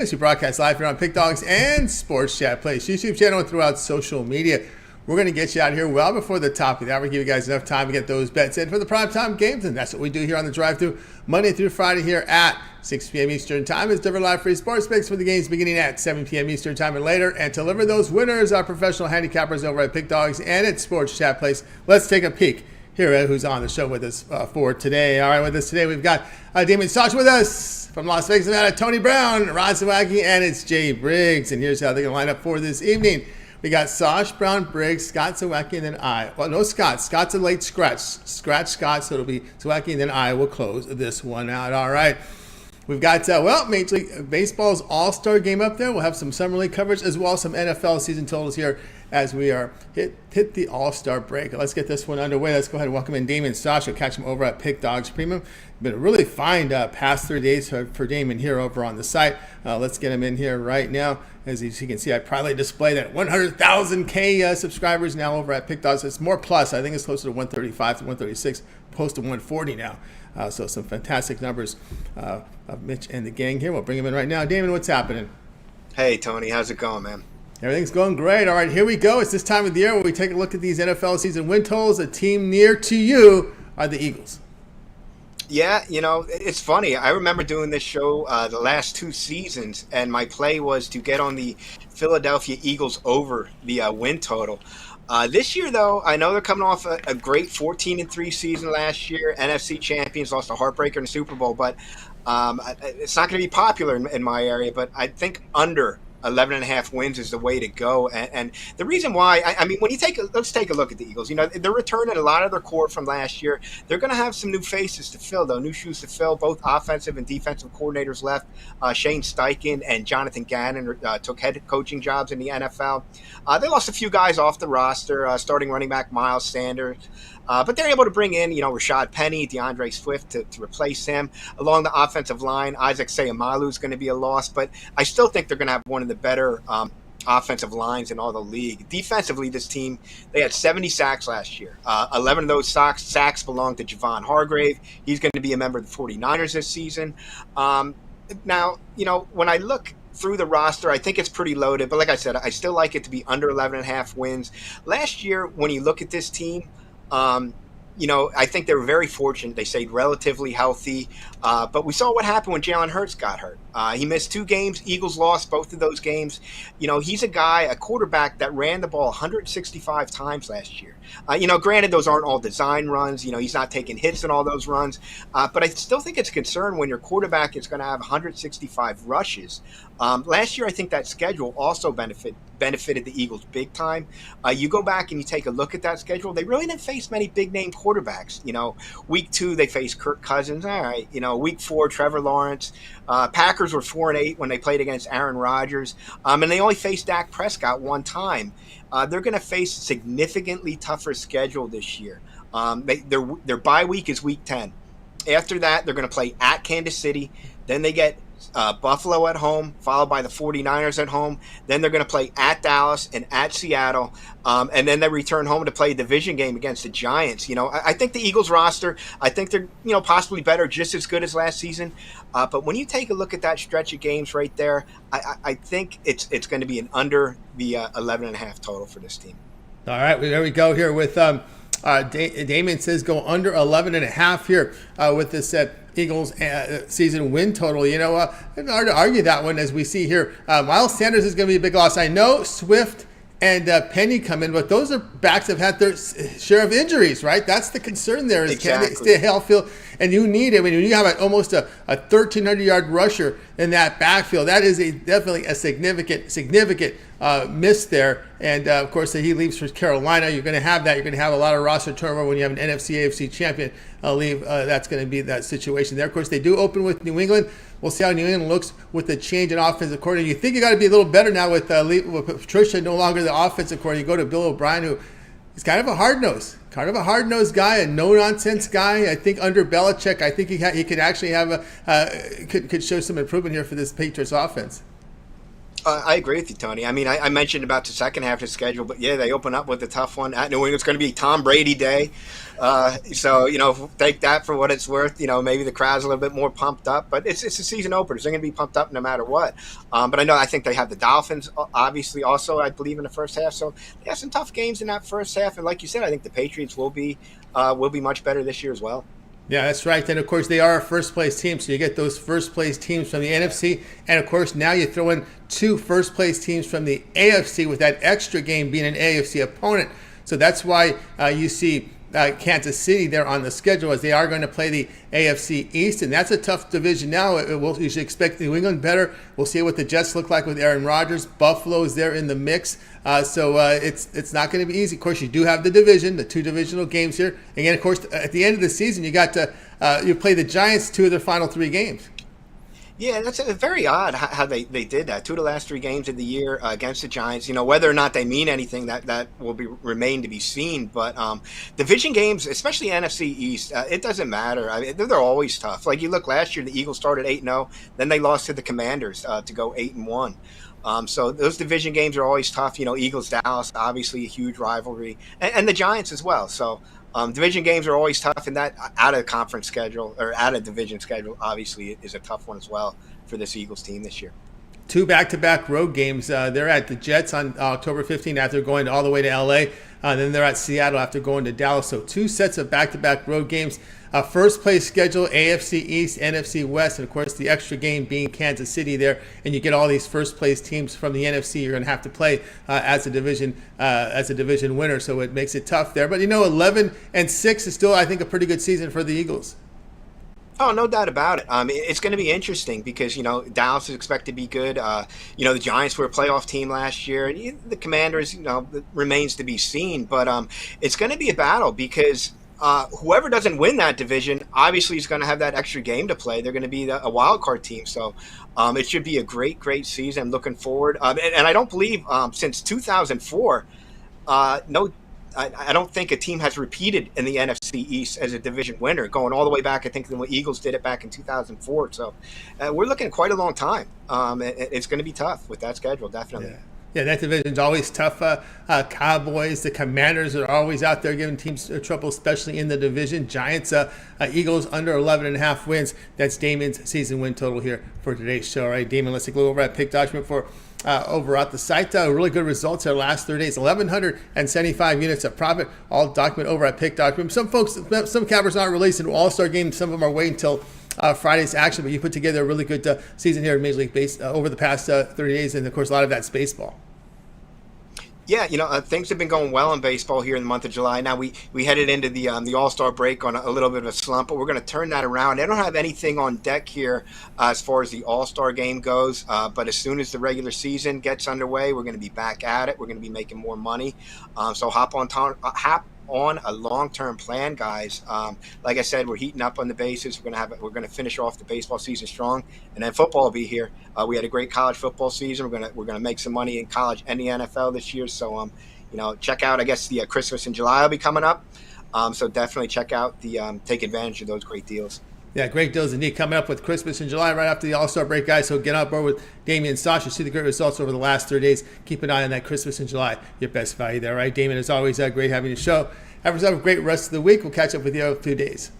We broadcast live here on Pick Dogs and Sports Chat Place YouTube channel and throughout social media. We're going to get you out here well before the top of the hour. Give you guys enough time to get those bets in for the primetime games, and that's what we do here on the drive-thru Monday through Friday here at 6 p.m. Eastern Time. It's delivered live free sports picks for the games beginning at 7 p.m. Eastern Time and later, and to deliver those winners are professional handicappers over at Pick Dogs and at Sports Chat Place. Let's take a peek here at who's on the show with us for today. All right, with us today we've got Damian Sosh with us from Las Vegas, Nevada, Tony Brown, Zawacky, and it's Jay Briggs. And here's how they're going to line up for this evening. We got Sosh, Brown, Briggs, Scott, Zawacky, and then I. Well, no Scott. Scott's a late scratch. Scratch Scott, so it'll be Zawacky, and then I will close this one out. All right. We've got, Major League Baseball's All-Star Game up there. We'll have some Summer League coverage as well as some NFL season totals here as we are hit the All-Star break. Let's get this one underway. Let's go ahead and welcome in Damian Sosh. We'll catch him over at Pick Dogs Premium. Been a really fine past 3 days for Damian here over on the site. Let's get him in here right now. As you can see, I proudly display that 100,000 subscribers now over at Pick Dogs. It's more plus. I think it's closer to 135 to 136, close to 140 now. So some fantastic numbers of Mitch and the gang here. We'll bring him in right now. Damon, what's happening? Hey, Tony. How's it going, man? Everything's going great. All right, here we go. It's this time of the year where we take a look at these NFL season win totals. A team near to you are the Eagles. Yeah, it's funny. I remember doing this show the last 2 seasons, and my play was to get on the Philadelphia Eagles over the win total. This year, though, I know they're coming off a great 14-3 season last year. NFC champions, lost a heartbreaker in the Super Bowl, but it's not going to be popular in my area. But I think under 11.5 wins is the way to go. And the reason why, I mean, when let's take a look at the Eagles. They're returning a lot of their core from last year. They're going to have some new faces to fill, though, new shoes to fill. Both offensive and defensive coordinators left. Shane Steichen and Jonathan Gannon took head coaching jobs in the NFL. They lost a few guys off the roster, starting running back Miles Sanders. But they're able to bring in, Rashad Penny, DeAndre Swift to replace him. Along the offensive line, Isaac Seumalo is going to be a loss, but I still think they're going to have one of the better offensive lines in all the league. Defensively, this team, they had 70 sacks last year. 11 of those sacks belong to Javon Hargrave. He's going to be a member of the 49ers this season. Now, when I look through the roster, I think it's pretty loaded, but like I said, I still like it to be under 11.5 wins. Last year, when you look at this team, I think they were very fortunate. They stayed relatively healthy, but we saw what happened when Jalen Hurts got hurt. He missed 2 games. Eagles lost both of those games. He's a quarterback that ran the ball 165 times last year. Granted, those aren't all design runs. He's not taking hits in all those runs, but I still think it's a concern when your quarterback is going to have 165 rushes. Last year, I think that schedule also benefited the Eagles big time. You go back and you take a look at that schedule, they really didn't face many big-name quarterbacks. Week 2, they faced Kirk Cousins. All right. Week 4, Trevor Lawrence. Packers were 4-8 when they played against Aaron Rodgers. And they only faced Dak Prescott one time. They're going to face a significantly tougher schedule this year. Their bye week is week 10. After that, they're going to play at Kansas City. Then they get Buffalo at home, followed by the 49ers at home. Then they're going to play at Dallas and at Seattle. And then they return home to play a division game against the Giants. I think the Eagles roster, I think they're, possibly better, just as good as last season. But when you take a look at that stretch of games right there, I think it's going to be an under the 11.5 total for this team. All right, there we go here with Damien says go under 11.5 here with this Eagles season win total. It's hard to argue that one as we see here. Miles Sanders is going to be a big loss. I know Swift and Penny come in, but those are backs that have had their share of injuries, right? That's the concern there. Is exactly. Can they stay healthy? And you need it. When you have almost a 1,300-yard rusher in that backfield, that is definitely a significant miss there. And, of course, he leaves for Carolina. You're going to have that. You're going to have a lot of roster turnover when you have an NFC, AFC champion leave. That's going to be that situation there. Of course, they do open with New England. We'll see how New England looks with the change in offensive coordinator. You think you got to be a little better now with Patricia no longer the offensive coordinator. You go to Bill O'Brien, who is kind of a hard-nosed guy, a no-nonsense guy. I think under Belichick, I think he could actually have could show some improvement here for this Patriots offense. I agree with you, Tony. I mean, I mentioned about the second half of the schedule, but yeah, they open up with a tough one at New England. It's going to be Tom Brady Day. So, take that for what it's worth. Maybe the crowd's a little bit more pumped up, but it's a season opener. So they're going to be pumped up no matter what. But I think they have the Dolphins, obviously, also, I believe, in the first half. So they have some tough games in that first half. And like you said, I think the Patriots will be much better this year as well. Yeah, that's right. And of course, they are a first place team, so you get those first place teams from the NFC. And of course, now you throw in two first place teams from the AFC with that extra game being an AFC opponent. So that's why you see Kansas City there on the schedule, as they are going to play the AFC East, and that's a tough division now. You should expect New England better. We'll see what the Jets look like with Aaron Rodgers. Buffalo is there in the mix, so it's not going to be easy. Of course, you do have the division, the two divisional games here. Again, of course, at the end of the season, you got to you play the Giants two of their final three games. Yeah, that's very odd how they did that. Two of the last three games of the year against the Giants. Whether or not they mean anything, that will remain to be seen. But division games, especially NFC East, it doesn't matter. I mean, they're always tough. Like you look last year, the Eagles started 8-0, then they lost to the Commanders to go 8-1. So those division games are always tough. Eagles Dallas, obviously a huge rivalry, and the Giants as well. So. Division games are always tough, and that out of conference schedule or out of division schedule obviously is a tough one as well for this Eagles team this year. Two back-to-back road games. They're at the Jets on October 15th after going all the way to LA. Then they're at Seattle after going to Dallas. So two sets of back-to-back road games. First place schedule, AFC East, NFC West, and of course the extra game being Kansas City there. And you get all these first place teams from the NFC you're going to have to play as a division winner. So it makes it tough there. But 11-6 is still, I think, a pretty good season for the Eagles. Oh, no doubt about it. It's going to be interesting because, Dallas is expected to be good. The Giants were a playoff team last year. The Commanders, remains to be seen. But it's going to be a battle because whoever doesn't win that division obviously is going to have that extra game to play. They're going to be a wild card team. So it should be a great, great season. I'm looking forward. And I don't believe since 2004, I don't think a team has repeated in the NFC East as a division winner, going all the way back. I think the Eagles did it back in 2004. So we're looking at quite a long time. It's going to be tough with that schedule, definitely. Yeah, that division's always tough. Cowboys, the Commanders are always out there giving teams trouble, especially in the division. Giants, Eagles under 11.5 wins. That's Damian's season win total here for today's show. All right, Damian, let's take a look over at Pick Document for over at the site. Really good results our last 3 days. 1,175 units of profit. All document over at Pick Document. Some cappers aren't releasing All-Star games. Some of them are waiting until Friday's action, but you put together a really good season here in Major League Baseball over the past 30 days, and of course a lot of that's baseball. Yeah, things have been going well in baseball here in the month of July. Now we headed into the All-Star break on a little bit of a slump, but we're going to turn that around. I don't have anything on deck here as far as the All-Star game goes, but as soon as the regular season gets underway, we're going to be back at it. We're going to be making more money. So hop on a long-term plan, guys. Like I said, we're heating up on the bases. We're going to finish off the baseball season strong, and then football will be here. We had a great college football season. We're going to make some money in college and the NFL this year. So check out. I guess the Christmas in July will be coming up. So definitely check out take advantage of those great deals. Yeah, great deals indeed coming up with Christmas in July right after the All-Star break, guys. So get on board with Damian Sosh. You see the great results over the last 30 days. Keep an eye on that Christmas in July. Your best value there, right? Damian, as always, great having you show. Have yourself a great rest of the week. We'll catch up with you in 2 days.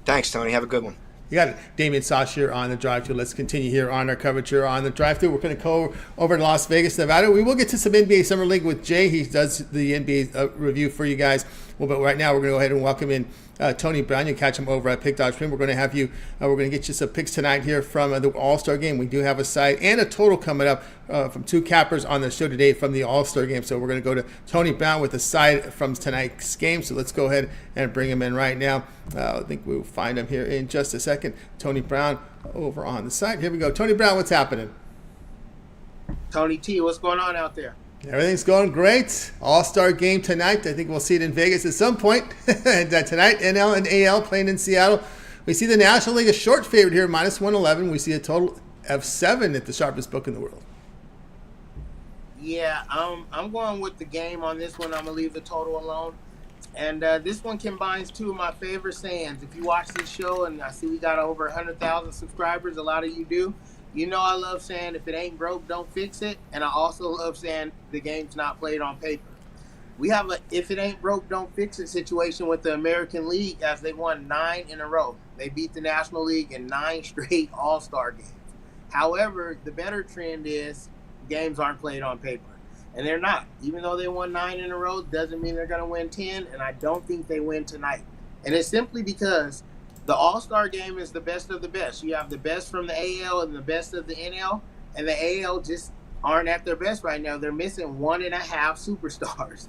Thanks, Tony. Have a good one. You got it. Damian Sosh here on the Drive-Thru. Let's continue here on our coverage here on the Drive-Thru. We're going to go over to Las Vegas, Nevada. We will get to some NBA Summer League with Jay. He does the NBA review for you guys. Well, but right now we're going to go ahead and welcome in Tony Brown. You catch him over at Pick Document. We're going to have you. We're going to get you some picks tonight here from the All-Star game. We do have a side and a total coming up from two cappers on the show today from the All-Star game. So we're going to go to Tony Brown with a side from tonight's game. So let's go ahead and bring him in right now. I think we'll find him here in just a second. Tony Brown over on the side. Here we go. Tony Brown, what's happening? Tony T, what's going on out there? Everything's going great. All-Star game tonight. I think we'll see it in Vegas at some point. And, tonight, NL and AL playing in Seattle. We see the National League a short favorite here, -111. We see a total of 7 at the sharpest book in the world. Yeah, I'm going with the game on this one. I'm going to leave the total alone. And this one combines two of my favorite sayings. If you watch this show, and I see we got over 100,000 subscribers, a lot of you do, I love saying if it ain't broke, don't fix it. And I also love saying the game's not played on paper. We have a if it ain't broke, don't fix it situation with the American League as they won 9 in a row. They beat the National League in 9 straight All-Star games. However, the better trend is games aren't played on paper. And they're not. Even though they won 9 in a row, doesn't mean they're going to win 10, and I don't think they win tonight. And it's simply because the All-Star game is the best of the best. You have the best from the AL and the best of the NL, and the AL just aren't at their best right now. They're missing 1.5 superstars.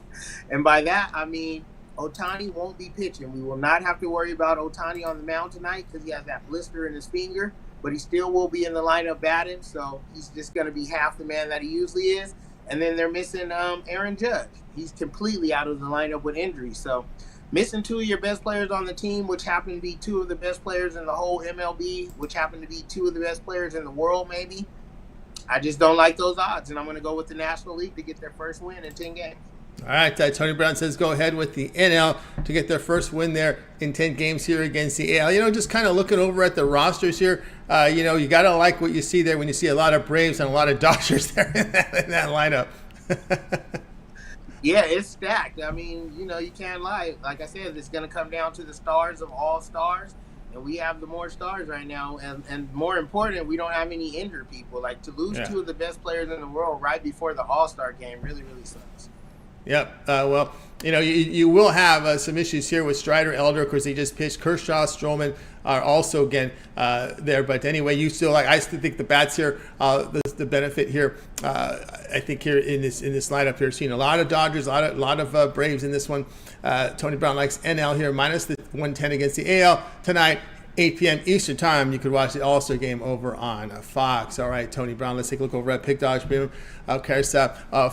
And by that, I mean Ohtani won't be pitching. We will not have to worry about Ohtani on the mound tonight because he has that blister in his finger, but he still will be in the lineup batting, so he's just going to be half the man that he usually is. And then they're missing Aaron Judge. He's completely out of the lineup with injury. So missing 2 of your best players on the team, which happen to be 2 of the best players in the whole MLB, which happen to be 2 of the best players in the world maybe. I just don't like those odds, and I'm going to go with the National League to get their first win in 10 games. All right, Tony Brown says go ahead with the NL to get their first win there in 10 games here against the AL. Just kind of looking over at the rosters here, you got to like what you see there when you see a lot of Braves and a lot of Dodgers there in that lineup. Yeah, it's stacked. I mean, you can't lie. Like I said, it's going to come down to the stars of all stars, and we have the more stars right now. And more important, we don't have any injured people. Like, to lose 2 of the best players in the world right before the All-Star game really, really sucks. Yep. Well, you will have some issues here with Strider, Elder, because he just pitched. Kershaw, Stroman are also again there. But anyway, I still think the bats here, the benefit here. I think here in this lineup here, seeing a lot of Dodgers, a lot of Braves in this one. Tony Brown likes NL here minus the 110 against the AL tonight. 8 p.m. Eastern Time, you could watch the All-Star game over on Fox. All right, Tony Brown, let's take a look over at Pick Dogs Premium. Okay, so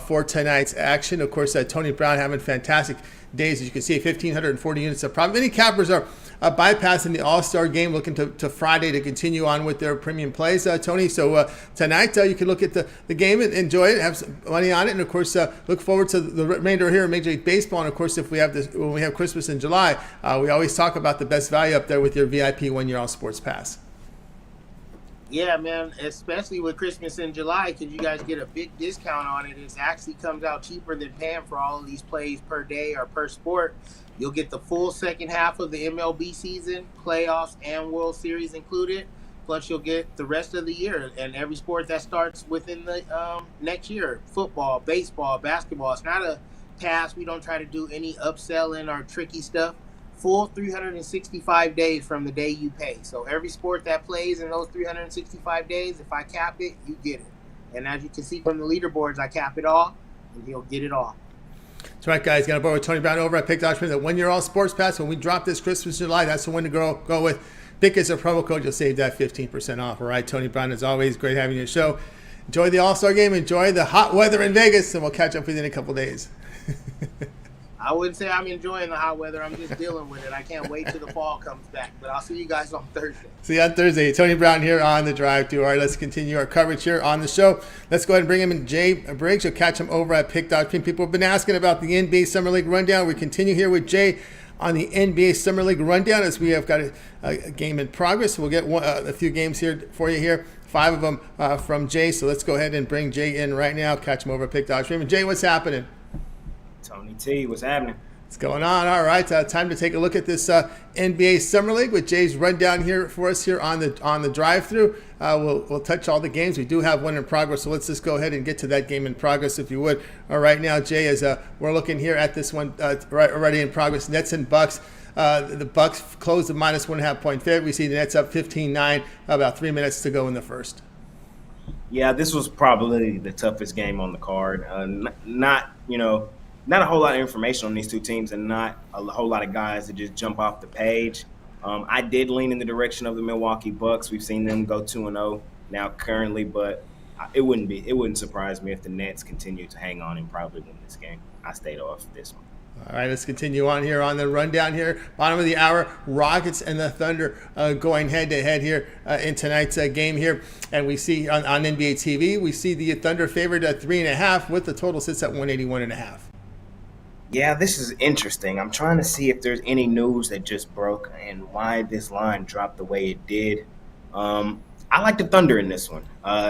for tonight's action, of course, Tony Brown having fantastic days. As you can see, 1,540 units of profit. Many cappers are bypassing the All-Star game, looking to Friday to continue on with their premium plays, Tony. So tonight, you can look at the game and enjoy it, have some money on it, and of course, look forward to the remainder here in Major League Baseball. And of course, when we have Christmas in July, we always talk about the best value up there with your VIP 1-year All Sports Pass. Yeah, man, especially with Christmas in July, because you guys get a big discount on it. It actually comes out cheaper than paying for all of these plays per day or per sport. You'll get the full second half of the MLB season, playoffs, and World Series included. Plus, you'll get the rest of the year and every sport that starts within the next year. Football, baseball, basketball. It's not a pass. We don't try to do any upselling or tricky stuff. Full 365 days from the day you pay. So every sport that plays in those 365 days, if I cap it, you get it. And as you can see from the leaderboards, I cap it all, and he'll get it all. That's right, guys. Got to borrow with Tony Brown over at Pick Dogs. The 1-year All Sports Pass. When we drop this Christmas in July, that's the one to go with. Pick is a promo code. You'll save that 15% off. All right, Tony Brown, as always, great having you on the show. Enjoy the All-Star game. Enjoy the hot weather in Vegas, and we'll catch up with you in a couple days. I wouldn't say I'm enjoying the hot weather. I'm just dealing with it. I can't wait till the fall comes back. But I'll see you guys on Thursday. See you on Thursday. Tony Brown here on the Drive Thru. All right, let's continue our coverage here on the show. Let's go ahead and bring him in. Jay Briggs. You'll catch him over at Pick Dogs. People have been asking about the NBA Summer League Rundown. We continue here with Jay on the NBA Summer League Rundown as we have got a game in progress. We'll get a few games here for you here. 5 of them from Jay. So let's go ahead and bring Jay in right now. Catch him over at Pick Dogs. Jay, what's happening? Tony T, what's happening? What's going on? All right, time to take a look at this NBA Summer League with Jay's rundown here for us here on the drive-through. We'll touch all the games. We do have one in progress, so let's just go ahead and get to that game in progress, if you would. Right now, Jay, as we're looking here at this one already in progress, Nets and Bucks. The Bucks closed the minus 1.5 point favorite. We see the Nets up 15-9, about 3 minutes to go in the first. Yeah, this was probably the toughest game on the card. Not a whole lot of information on these two teams and not a whole lot of guys that just jump off the page. I did lean in the direction of the Milwaukee Bucks. We've seen them go 2-0 now currently, but it wouldn't surprise me if the Nets continue to hang on and probably win this game. I stayed off this one. All right, let's continue on here on the rundown here. Bottom of the hour, Rockets and the Thunder going head-to-head here in tonight's game here. And we see on NBA TV, we see the Thunder favored at 3.5 with the total sits at 181.5. Yeah, this is interesting. I'm trying to see if there's any news that just broke and why this line dropped the way it did. I like the Thunder in this one.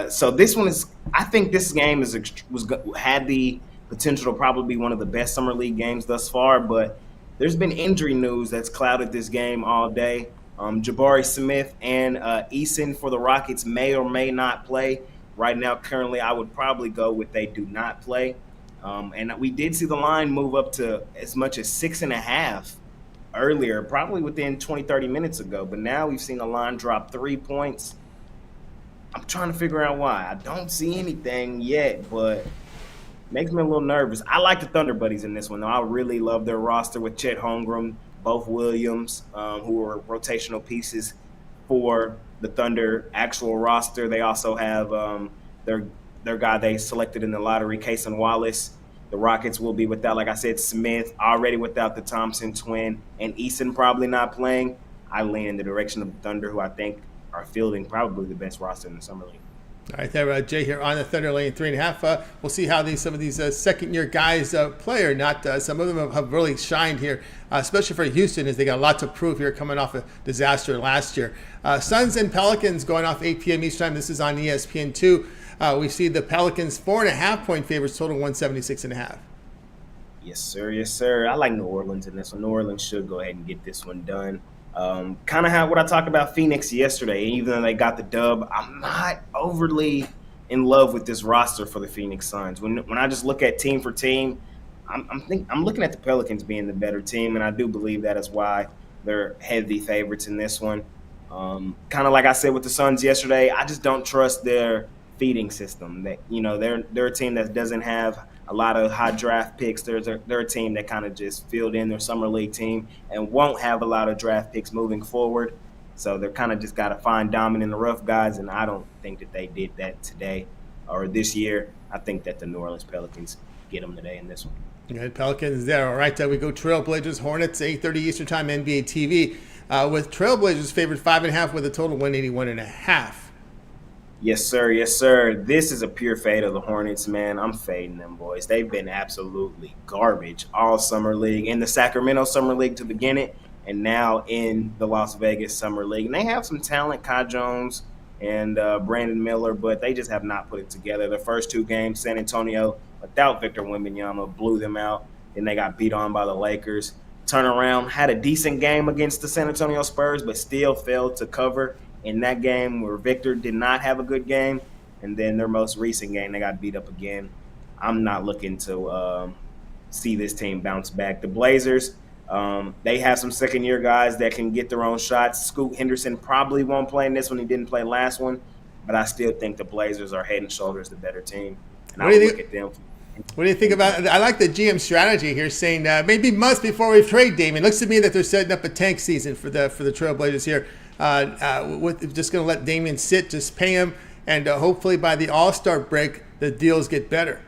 So this one is, I think this game had the potential to probably be one of the best summer league games thus far, but there's been injury news that's clouded this game all day. Jabari Smith and Eason for the Rockets may or may not play. Right now, currently, I would probably go with they do not play. And we did see the line move up to as much as 6.5 earlier, probably within 20, 30 minutes ago. But now we've seen the line drop 3 points. I'm trying to figure out why. I don't see anything yet, but makes me a little nervous. I like the Thunder Buddies in this one, though. I really love their roster with Chet Holmgren, both Williams, who are rotational pieces for the Thunder actual roster. They also have their guy they selected in the lottery, Cason Wallace. The Rockets will be without, like I said, Smith, already without the Thompson twin, and Eason probably not playing. I lean in the direction of the Thunder, who I think are fielding probably the best roster in the summer league. All right, there, Jay here on the Thunder laying 3.5. We'll see how some of these second-year guys play or not. Some of them have really shined here, especially for Houston, as they got a lot to prove here coming off a disaster last year. Suns and Pelicans going off 8 p.m. each time. This is on ESPN2. We see the Pelicans 4.5-point favorites, total 176.5. Yes, sir. Yes, sir. I like New Orleans in this one. New Orleans should go ahead and get this one done. Kind of how what I talked about Phoenix yesterday. Even though they got the dub, I'm not overly in love with this roster for the Phoenix Suns. When I just look at team for team, I'm looking at the Pelicans being the better team, and I do believe that is why they're heavy favorites in this one. Kind of like I said with the Suns yesterday, I just don't trust their feeding system. That they're a team that doesn't have a lot of high draft picks. They're a team that kind of just filled in their summer league team and won't have a lot of draft picks moving forward. So they're kind of just got to find diamond in the rough guys, and I don't think that they did that today or this year. I think that the New Orleans Pelicans get them today in this one. Good Pelicans there. All right, we go Trailblazers, Hornets, 8:30 Eastern Time, NBA TV. With Trailblazers favored 5.5 with a total 181.5. Yes, sir. Yes, sir. This is a pure fade of the Hornets, man. I'm fading them boys. They've been absolutely garbage all summer league, in the Sacramento Summer League to begin it, and now in the Las Vegas Summer League. And they have some talent, Kai Jones and Brandon Miller, but they just have not put it together. The first two games, San Antonio, without Victor Wembanyama, blew them out. Then they got beat on by the Lakers. Turnaround, had a decent game against the San Antonio Spurs, but still failed to cover in that game where Victor did not have a good game. And then their most recent game, they got beat up again. I'm not looking to see this team bounce back. The Blazers, they have some second-year guys that can get their own shots. Scoot Henderson probably won't play in this one. He didn't play last one. But I still think the Blazers are head and shoulders the better team. And I would look at them. What do you think about it? I like the GM strategy here, saying maybe months before we trade Damian. Looks to me that they're setting up a tank season for the Trailblazers here. Just going to let Damian sit, just pay him, and hopefully by the All-Star break, the deals get better.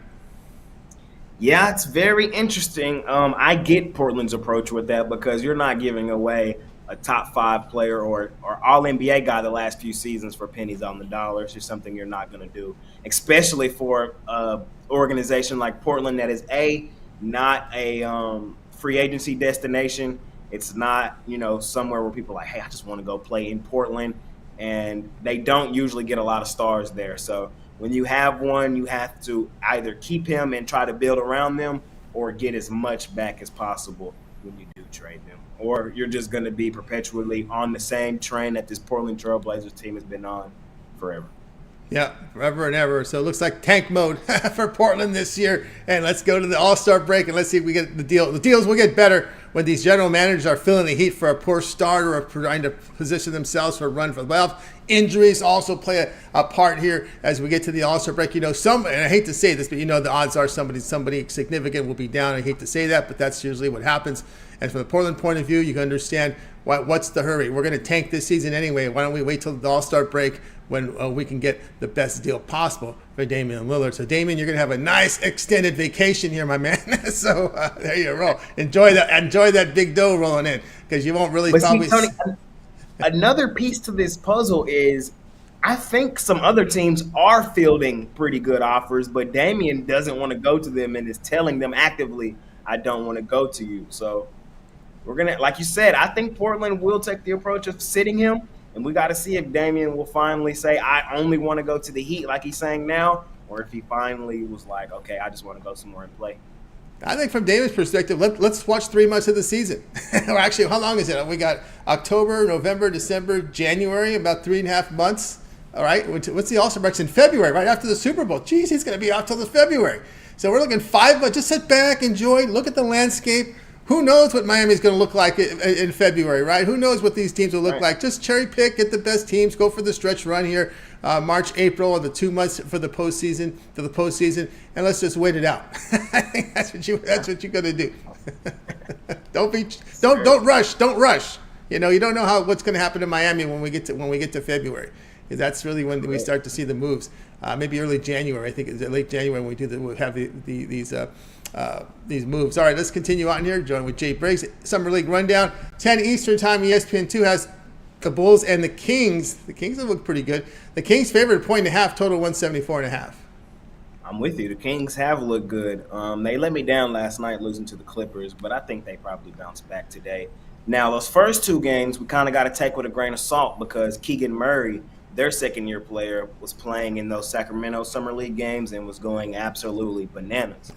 Yeah, it's very interesting. I get Portland's approach with that because you're not giving away a top 5 player or All-NBA guy the last few seasons for pennies on the dollar. It's just something you're not going to do, especially for an organization like Portland that is not a free agency destination. It's not, somewhere where people are like, hey, I just want to go play in Portland. And they don't usually get a lot of stars there. So when you have one, you have to either keep him and try to build around them or get as much back as possible when you do trade them. Or you're just going to be perpetually on the same train that this Portland Trailblazers team has been on forever. Yeah, forever and ever. So it looks like tank mode for Portland this year. And let's go to the All-Star break and let's see if we get the deal. The deals will get better when these general managers are feeling the heat for a poor start or trying to position themselves for a run for the playoffs. Injuries also play a part here as we get to the All-Star break. And I hate to say this, but the odds are somebody significant will be down. I hate to say that, but that's usually what happens. And from the Portland point of view, you can understand what's the hurry. We're going to tank this season anyway. Why don't we wait till the All-Star break when we can get the best deal possible for Damian Lillard. So, Damian, you're going to have a nice extended vacation here, my man. So, there you roll. Enjoy that big dough rolling in because you won't really probably. Tony, another piece to this puzzle is I think some other teams are fielding pretty good offers, but Damian doesn't want to go to them and is telling them actively, I don't want to go to you. So, we're going to, like you said, I think Portland will take the approach of sitting him. And we got to see if Damian will finally say, I only want to go to the Heat like he's saying now, or if he finally was like, okay, I just want to go somewhere and play. I think from David's perspective, let's watch 3 months of the season. Or actually, how long is it? We got October, November, December, January, about 3.5 months. All right. What's the All-Star break? In February, right after the Super Bowl. Geez, he's going to be out till the February. So we're looking 5 months. Just sit back, enjoy, look at the landscape. Who knows what Miami's going to look like in February, right? Who knows what these teams will look like? Just cherry pick, get the best teams, go for the stretch run here, March, April, or the 2 months for the postseason, and let's just wait it out. I think that's what you're going to do. Don't rush. You know, you don't know what's going to happen in Miami when we get to February. That's really when we start to see the moves. Maybe early January. I think it's late January when we'll have these moves. All right, let's continue on here. Join with Jay Briggs. Summer League rundown. 10 Eastern time. ESPN2 has the Bulls and the Kings. The Kings have looked pretty good. The Kings favored 1.5, total 174.5. I'm with you. The Kings have looked good. They let me down last night losing to the Clippers, but I think they probably bounce back today. Now, those first 2 games, we kind of got to take with a grain of salt because Keegan Murray, their second-year player, was playing in those Sacramento Summer League games and was going absolutely bananas.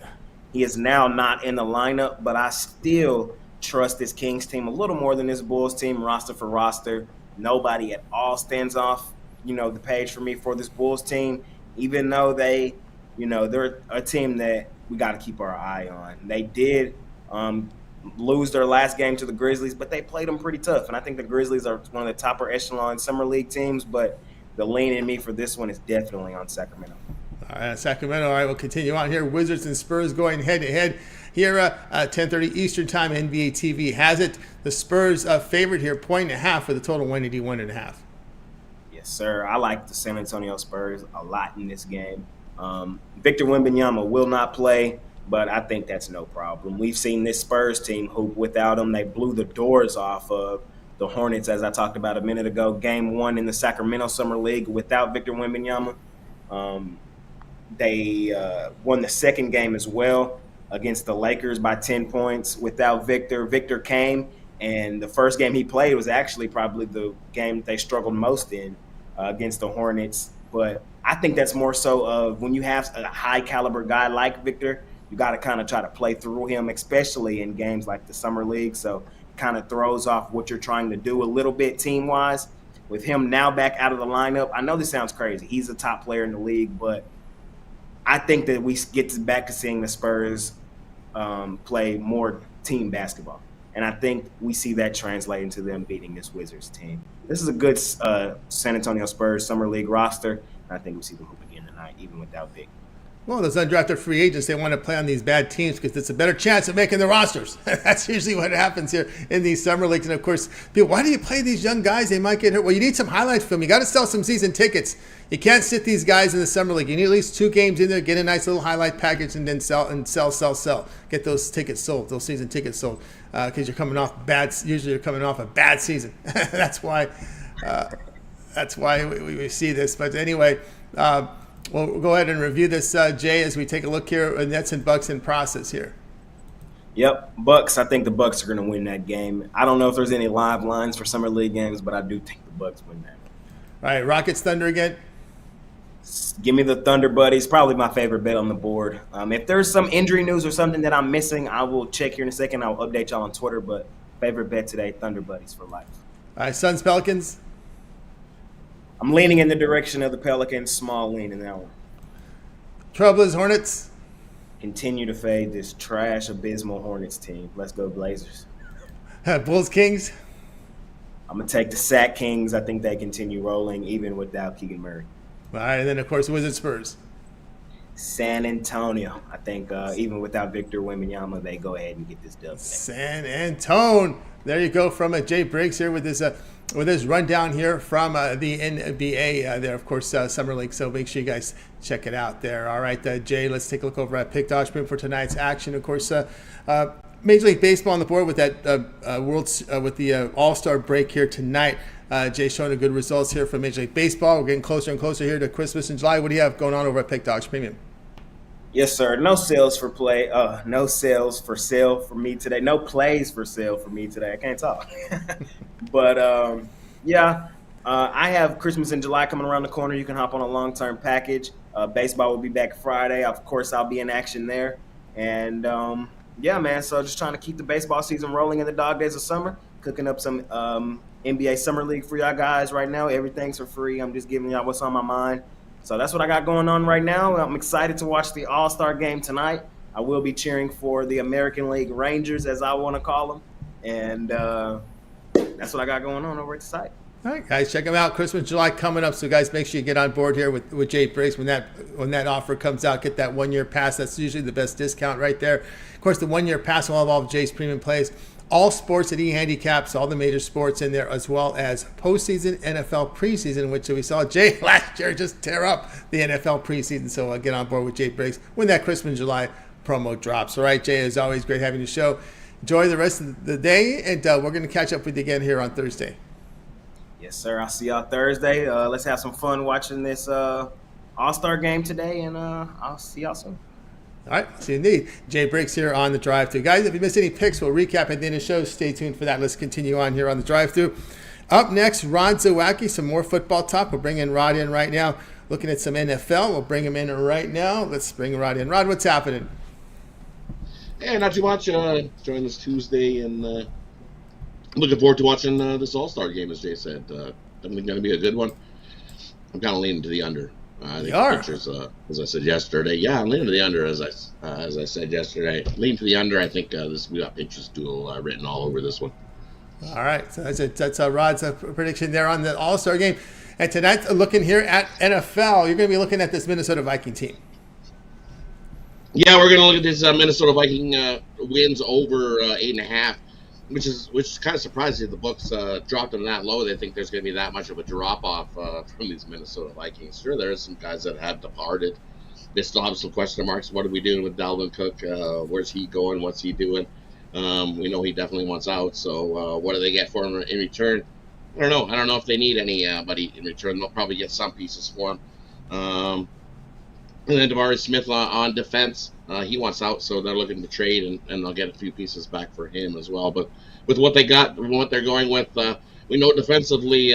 He is now not in the lineup, but I still trust this Kings team a little more than this Bulls team, roster for roster. Nobody at all stands off, the page for me for this Bulls team, even though they're a team that we got to keep our eye on. They did lose their last game to the Grizzlies, but they played them pretty tough. And I think the Grizzlies are one of the top echelon Summer League teams, but the lean in me for this one is definitely on Sacramento. All right, Sacramento. All right, we'll continue on here. Wizards and Spurs going head-to-head here at 10:30 Eastern Time. NBA TV has it. The Spurs favorite here, 1.5 for the total 181.5. Yes, sir. I like the San Antonio Spurs a lot in this game. Victor Wembanyama will not play, but I think that's no problem. We've seen this Spurs team hoop without him. They blew the doors off of the Hornets, as I talked about a minute ago. Game 1 in the Sacramento Summer League without Victor Wembanyama. They won the second game as well against the Lakers by 10 points without Victor. Victor came, and the first game he played was actually probably the game that they struggled most in against the Hornets. But I think that's more so of when you have a high-caliber guy like Victor, you got to kind of try to play through him, especially in games like the Summer League. So it kind of throws off what you're trying to do a little bit team-wise. With him now back out of the lineup, I know this sounds crazy. He's a top player in the league, but I think that we get back to seeing the Spurs play more team basketball. And I think we see that translate into them beating this Wizards team. This is a good San Antonio Spurs Summer League roster. And I think we see them hoop again tonight, even without Vic. Well, those undrafted free agents, they want to play on these bad teams because it's a better chance of making the rosters. That's usually what happens here in these summer leagues. And, of course, people, why do you play these young guys? They might get hurt. Well, you need some highlight film. You got to sell some season tickets. You can't sit these guys in the summer league. You need at least 2 games in there, get a nice little highlight package, and then sell. Get those tickets sold, those season tickets sold, because you're coming off usually you're coming off a bad season. That's why we see this. But anyway, we'll go ahead and review this, Jay, as we take a look here at Nets and Bucks in process here. Yep, Bucks. I think the Bucks are going to win that game. I don't know if there's any live lines for Summer League games, but I do think the Bucks win that. All right, Rockets, Thunder again. Give me the Thunder Buddies. Probably my favorite bet on the board. If there's some injury news or something that I'm missing, I will check here in a second. I'll update y'all on Twitter, but favorite bet today, Thunder Buddies for life. All right, Suns, Pelicans. I'm leaning in the direction of the Pelicans. Small lean in that one. Trailblazers, Hornets. Continue to fade this trash, abysmal Hornets team. Let's go Blazers. Bulls, Kings. I'm going to take the Sac Kings. I think they continue rolling even without Keegan Murray. All right, and then, of course, Wizards, Spurs. San Antonio. I think even without Victor Wembanyama, they go ahead and get this dub. San Antonio. There you go from Jay Briggs here with this rundown here from the NBA. There, of course, Summer League. So make sure you guys check it out there. All right, Jay, let's take a look over at Pick Dodge for tonight's action. Of course, Major League Baseball on the board with that with the All-Star break here tonight. Jay showing the good results here from Major League Baseball. We're getting closer and closer here to Christmas in July. What do you have going on over at Pick Dodge Premium? Yes, sir. No sales for play. No sales for sale for me today. No plays for sale for me today. I can't talk. But, yeah, I have Christmas in July coming around the corner. You can hop on a long-term package. Baseball will be back Friday. Of course, I'll be in action there. And yeah, man. So just trying to keep the baseball season rolling in the dog days of summer. Cooking up some NBA Summer League for y'all guys right now. Everything's for free. I'm just giving y'all what's on my mind. So that's what I got going on right now. I'm excited to watch the All-Star game tonight. I will be cheering for the American League Rangers, as I want to call them. And that's what I got going on over at the site. All right, guys, check them out. Christmas, July coming up. So, guys, make sure you get on board here with Jay Briggs when that offer comes out. Get that 1 year pass. That's usually the best discount right there. Of course, the 1 year pass will have all of Jay's premium plays, all sports at e-handicaps, all the major sports in there, as well as postseason, NFL preseason, which we saw Jay last year just tear up the NFL preseason. So, get on board with Jay Briggs when that Christmas, July promo drops. All right, Jay, as always, great having you show. Enjoy the rest of the day, and we're going to catch up with you again here on Thursday. Yes, sir. I'll see y'all Thursday. Let's have some fun watching this All-Star game today, and I'll see y'all soon. All right, see you indeed. Jay Briggs here on the drive-thru. Guys, if you missed any picks, we'll recap at the end of the show. Stay tuned for that. Let's continue on here on the drive-thru. Up next, Rod Zawacky, some more football talk. We'll bring in Rod in right now. Looking at some NFL. We'll bring him in right now. Let's bring Rod in. Rod, what's happening? Yeah, not too much. Join this Tuesday, and looking forward to watching this All-Star game, as Jay said. Definitely going to be a good one. I'm kind of leaning to the under. I think the pictures, as I said yesterday. Yeah, I'm leaning to the under, as I said yesterday. Lean to the under. I think we got pitchers duel written all over this one. All right, so that's Rod's prediction there on the All-Star game. And tonight, looking here at NFL, you're going to be looking at this Minnesota Viking team. Yeah, we're going to look at this Minnesota Viking wins over 8.5. Which is kind of surprising. The books dropped them that low. They think there's going to be that much of a drop off from these Minnesota Vikings. Sure, there are some guys that have departed. They still have some question marks. What are we doing with Dalvin Cook? Where's he going? What's he doing? We know he definitely wants out. So what do they get for him in return? I don't know. I don't know if they need anybody in return. They'll probably get some pieces for him. And then DeMaurice Smith on defense. He wants out, so they're looking to trade, and they'll get a few pieces back for him as well. But with what they got, what they're going with, we know defensively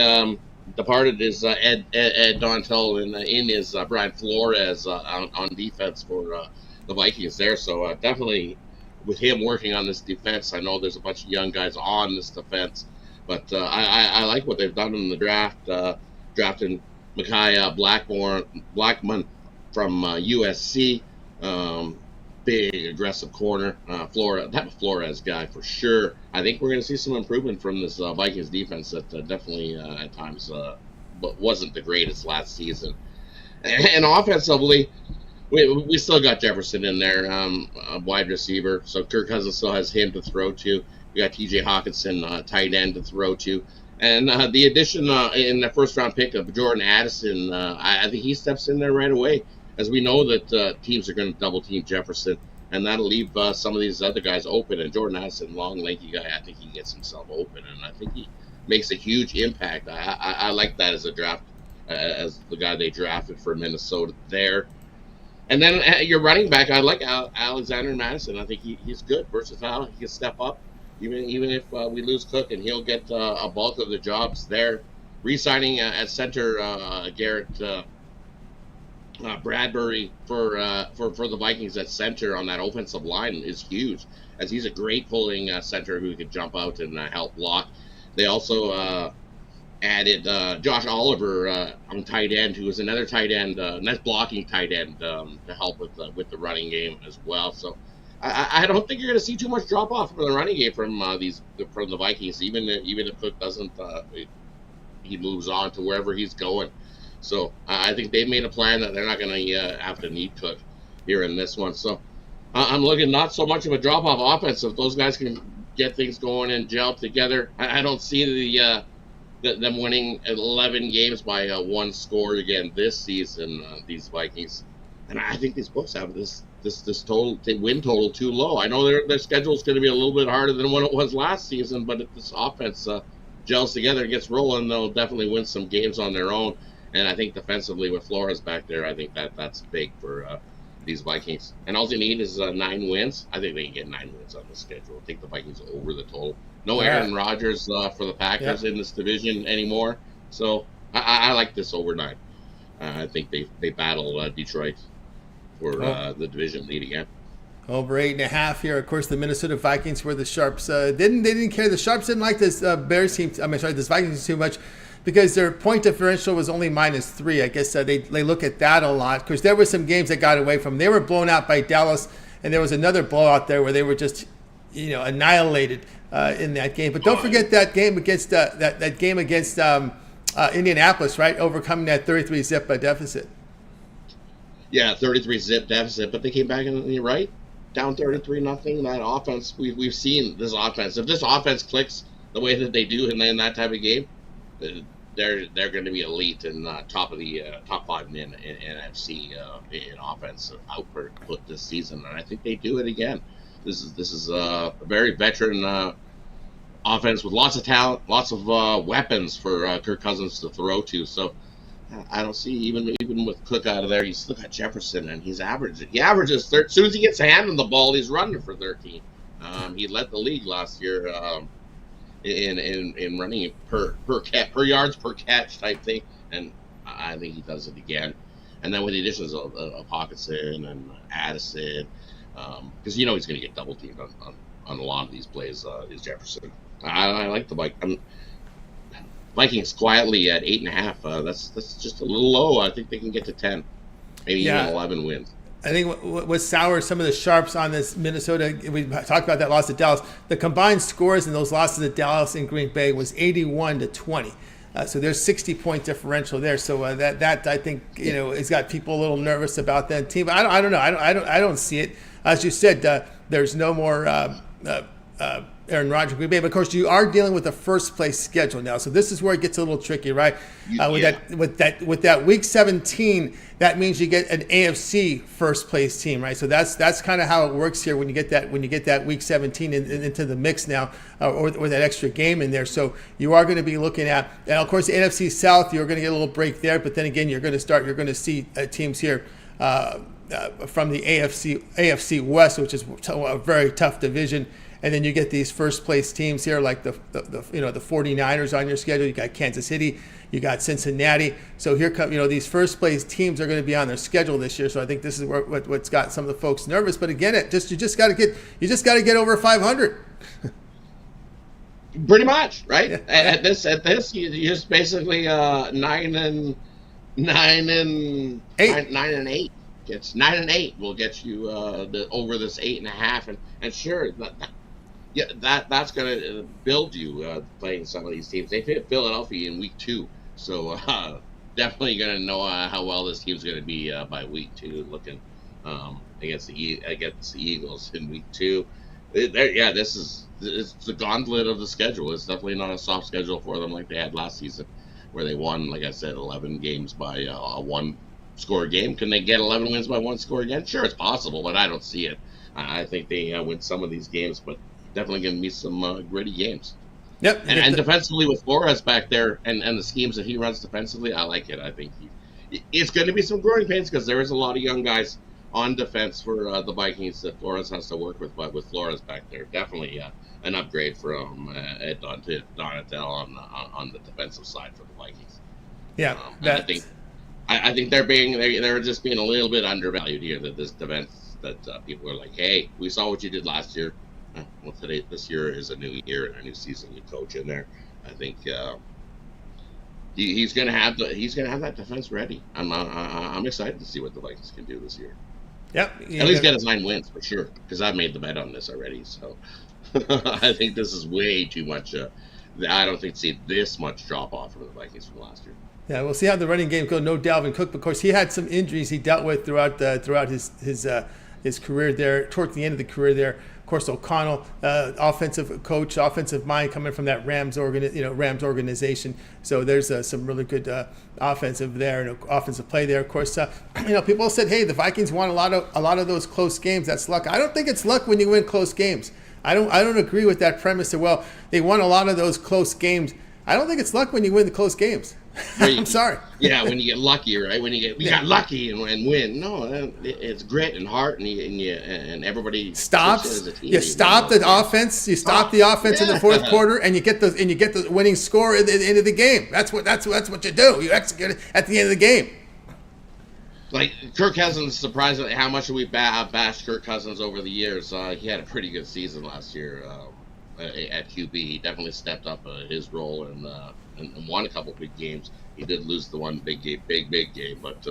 departed is Ed Dontel, and in is Brian Flores on defense for the Vikings there. So definitely with him working on this defense, I know there's a bunch of young guys on this defense. But I like what they've done in the draft, drafting Micaiah Blackmon from USC. Big aggressive corner, Flores guy for sure. I think we're going to see some improvement from this Vikings defense that definitely at times but wasn't the greatest last season. And offensively, we still got Jefferson in there, a wide receiver. So Kirk Cousins still has him to throw to. We got T.J. Hawkinson, tight end to throw to. And the addition in the first round pick of Jordan Addison, I think he steps in there right away. As we know that teams are going to double team Jefferson, and that'll leave some of these other guys open. And Jordan Addison, long, lanky guy, I think he gets himself open, and I think he makes a huge impact. I like that as a draft, as the guy they drafted for Minnesota there. And then your running back, I like Alexander Madison. I think he's good, versatile. He can step up, even if we lose Cook, and he'll get a bulk of the jobs there. Re-signing at center Garrett Bradbury for the Vikings at center on that offensive line is huge, as he's a great pulling center who can jump out and help block. They also added Josh Oliver on tight end, who is another tight end, nice blocking tight end to help with the running game as well. So I don't think you're going to see too much drop off from the running game from the Vikings, even if Cook doesn't, he moves on to wherever he's going. So I think they've made a plan that they're not going to have to need Cook here in this one. So I'm looking not so much of a drop-off offense. If those guys can get things going and gel together, I don't see them winning 11 games by one score again this season, these Vikings. And I think these books have this total win total too low. I know their schedule is going to be a little bit harder than what it was last season, but if this offense gels together and gets rolling, they'll definitely win some games on their own. And I think defensively with Flores back there, I think that's big for these Vikings. And all they need is 9 wins. I think they can get 9 wins on the schedule. I think the Vikings are over the total. No Aaron Rodgers for the Packers in this division anymore. So I like this over 9. I think they battle Detroit for the division lead again. Over 8.5 here. Of course, the Minnesota Vikings were the Sharps. Didn't care. The Sharps didn't like this Bears team. This Vikings too much because their point differential was only -3. I guess they look at that a lot because there were some games that got away from them. They were blown out by Dallas, and there was another blowout there where they were just annihilated in that game. But don't forget that game against that game against Indianapolis, right? Overcoming that 33-zip deficit. Yeah, 33-zip deficit, but they came back and you're right. Down 33-0. That offense, we've seen this offense. If this offense clicks the way that they do in that type of game, they're going to be elite and top 5 in NFC in offense output this season, and I think they do it again. This is a very veteran offense with lots of talent, lots of weapons for Kirk Cousins to throw to. So I don't see even with Cook out of there, you still got Jefferson, and he averages as soon as he gets a hand on the ball, he's running for 13. He led the league last year in running per yards per catch type thing, and I think he does it again. And then with the additions of Hawkinson and Addison, because he's going to get double teamed on a lot of these plays, is Jefferson. I like the Vikings quietly at 8.5. That's just a little low. I think they can get to 10, maybe even 11 wins. I think what sours some of the Sharps on this Minnesota, we talked about that loss to Dallas. The combined scores in those losses to Dallas and Green Bay was 81-20. So there's 60-point differential there. So that I think has got people a little nervous about that team. But I don't know. I don't see it. As you said, there's no more Aaron Rodgers, Green Bay. But of course, you are dealing with a first place schedule now, so this is where it gets a little tricky, right? With that week 17, that means you get an AFC first place team, right? So that's kind of how it works here when you get that week 17 into the mix now, or that extra game in there. So you are going to be looking at, and of course, the NFC South, you're going to get a little break there. But then again, you're going to see teams here. From the AFC West, which is a very tough division. And then you get these first place teams here, like the 49ers on your schedule. You got Kansas City, you got Cincinnati. So here come these first place teams are going to be on their schedule this year. So I think this is what's got some of the folks nervous. But again, you just got to get over 500. Pretty much, right? Yeah. At this, you just basically 9-8. 9-8. It's 9-8 will get you over this 8.5, and sure, that's going to build you playing some of these teams. They hit Philadelphia in week 2, so definitely going to know how well this team's going to be by week 2. Looking against the Eagles in week 2. This is the gauntlet of the schedule. It's definitely not a soft schedule for them like they had last season, where they won, like I said, 11 games by a one-score game. Can they get 11 wins by one score again? Sure, it's possible, but I don't see it. I think they win some of these games, but definitely going to be some gritty games. Yep. And defensively with Flores back there and the schemes that he runs defensively, I like it. I think it's going to be some growing pains because there is a lot of young guys on defense for the Vikings that Flores has to work with. But with Flores back there, definitely an upgrade from Ed Donatel on the defensive side for the Vikings. Yeah, I think they're just being a little bit undervalued here. That this defense that people are like, hey, we saw what you did last year. Well, this year is a new year and a new season. You coach in there. I think he's gonna have that defense ready. I'm excited to see what the Vikings can do this year. Yep. At least get us 9 wins for sure, because I've made the bet on this already. So I think this is way too much. I don't think see this much drop off from the Vikings from last year. Yeah, we'll see how the running game goes. No Dalvin Cook, but of course, he had some injuries he dealt with throughout his career there, toward the end of the career there. Of course, O'Connell, offensive coach, offensive mind coming from that Rams organization. So there's some really good offensive there and offensive play there. Of course, people said, hey, the Vikings won a lot of those close games. That's luck. I don't think it's luck when you win close games. I don't agree with that premise that, well, they won a lot of those close games. I don't think it's luck when you win the close games. I'm sorry. Yeah, when you get lucky, right? When we got lucky and win. No, it's grit and heart, and everybody stops. As a team. You stop the offense. You stop the offense in the fourth quarter, and you get the winning score at the end of the game. That's what you do. You execute it at the end of the game. Like Kirk Cousins, surprisingly, how much we bashed Kirk Cousins over the years. He had a pretty good season last year at QB. He definitely stepped up his role and won a couple big games. He did lose the one big game, but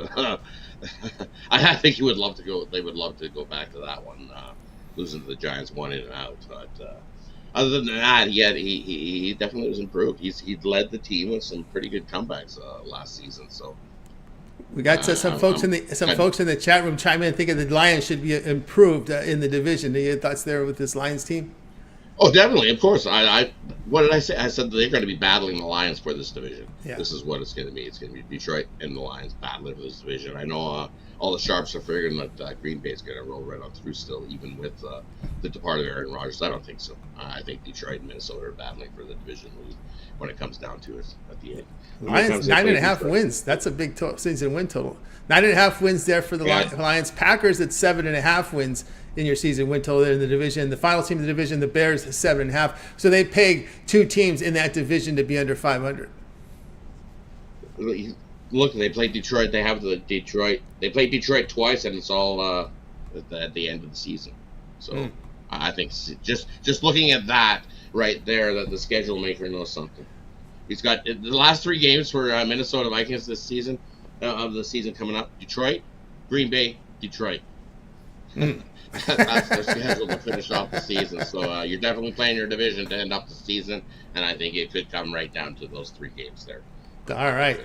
I think he would love to go. They would love to go back to that one, losing to the Giants 1 in and out. But other than that, he definitely was improved. He led the team with some pretty good comebacks last season. So. We got some folks in the chat room chime in thinking the Lions should be improved in the division. Any thoughts there with this Lions team? Oh, definitely, of course. What did I say? I said they're going to be battling the Lions for this division. Yeah. This is what it's going to be. It's going to be Detroit and the Lions battling for this division. I know all the sharps are figuring that Green Bay is going to roll right on through still, even with the departed Aaron Rodgers. I don't think so. I think Detroit and Minnesota are battling for the division lead when it comes down to it at the end. Lions 9.5 wins. That's a big season win total. 9.5 wins there for the Lions. Packers at 7.5 wins in your season win total there in the division. The final team in the division, the Bears, 7.5. So they pegged 2 teams in that division to be under 500. Look, they played Detroit. They have They played Detroit twice, and it's all at the end of the season. So I think just looking at that right there, that the schedule maker knows something. He's got the last 3 games for Minnesota Vikings this season, of the season coming up. Detroit, Green Bay, Detroit. That's their schedule to finish off the season. So you're definitely playing your division to end up the season, and I think it could come right down to those 3 games there. All right.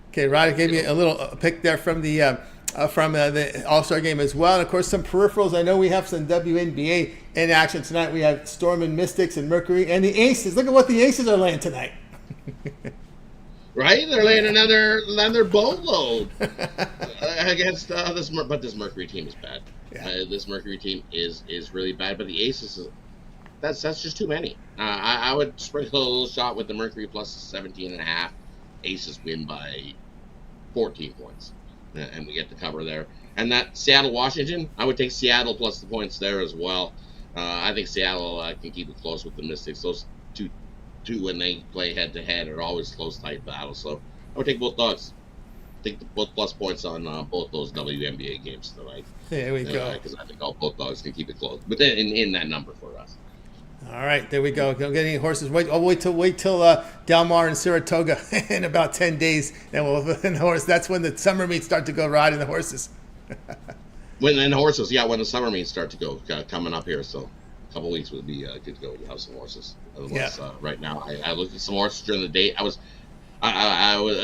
Okay, Rod gave me a little pick there from the All-Star game as well. And, of course, some peripherals. I know we have some WNBA in action tonight. We have Storm and Mystics and Mercury and the Aces. Look at what the Aces are laying tonight. Right? They're laying another boatload against this Mercury team is bad. Yeah. This Mercury team is really bad, but the Aces, that's just too many. I would sprinkle a little shot with the Mercury plus 17.5. Aces win by 14 points, and we get the cover there. And that Seattle-Washington, I would take Seattle plus the points there as well. I think Seattle can keep it close with the Mystics. Those two when they play head-to-head are always close, tight battles. So I would take both dogs. Take both plus points on both those WNBA games tonight. There we go. Because I think both dogs can keep it close, but then in that number for us. All right, there we go. Don't get any horses. Wait till Del Mar and Saratoga in about 10 days, and that's when the summer meets start to go riding the horses. when the summer meets start to go coming up here, so a couple weeks would be good to go. We have some horses. Otherwise, right now I looked at some horses during the day. I was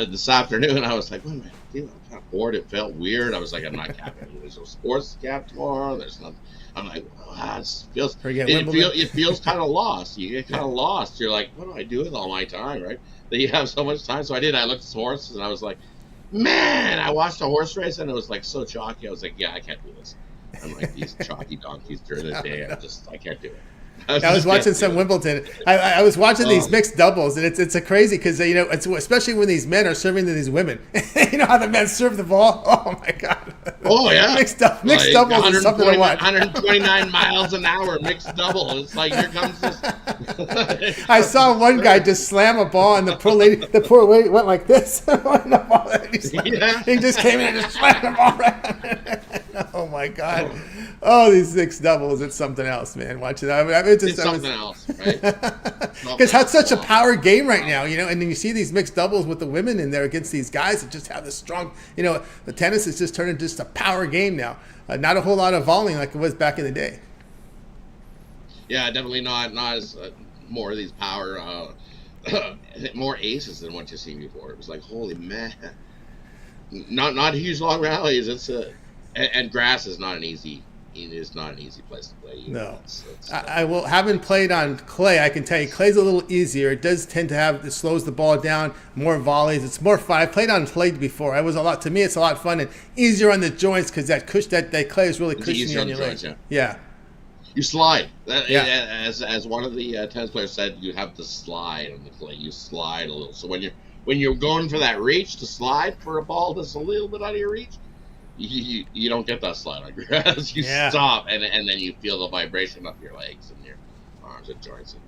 this afternoon. I was like, what am I doing? I'm kind of bored. It felt weird. I was like, I'm not capping. There's no sports cap tomorrow. There's nothing. I'm like, it feels kind of lost. You get kind of lost. You're like, what do I do with all my time, right? That you have so much time. So I looked at some horses, and I was like, man, I watched a horse race, and it was like so chalky. I was like, yeah, I can't do this. I'm like, these chalky donkeys during the day, I can't do it. I was watching some Wimbledon. I was watching these mixed doubles, and it's a crazy because it's especially when these men are serving to these women. You know how the men serve the ball? Oh my God! Oh yeah, mixed doubles is something to watch. 129 miles an hour mixed double. It's like here comes this. I saw one guy just slam a ball, and the poor lady went like this. He just came in and just slammed the ball right. Oh my God! Oh, these mixed doubles, it's something else, man. Watch it. It's something else, right? Because it's such a power game right now, and then you see these mixed doubles with the women in there against these guys that just have this strong, the tennis has just turned into just a power game now. Not a whole lot of volleying like it was back in the day. Yeah, definitely not as more of these power, more aces than what you've seen before. It was like, holy man. Not huge long rallies. And grass is not an easy. It is not an easy place to play. No. Having played on clay, I can tell you clay's a little easier. It does tend to it slows the ball down, more volleys. It's more fun. I played on clay before. To me, it's a lot fun and easier on the joints because that clay is really cushiony on your legs. Yeah. You slide. As one of the tennis players said, you have to slide on the clay. You slide a little. So when when you're going for that reach to slide for a ball that's a little bit out of your reach, you don't get that slide on grass. You stop, and then you feel the vibration up your legs and your arms and joints, and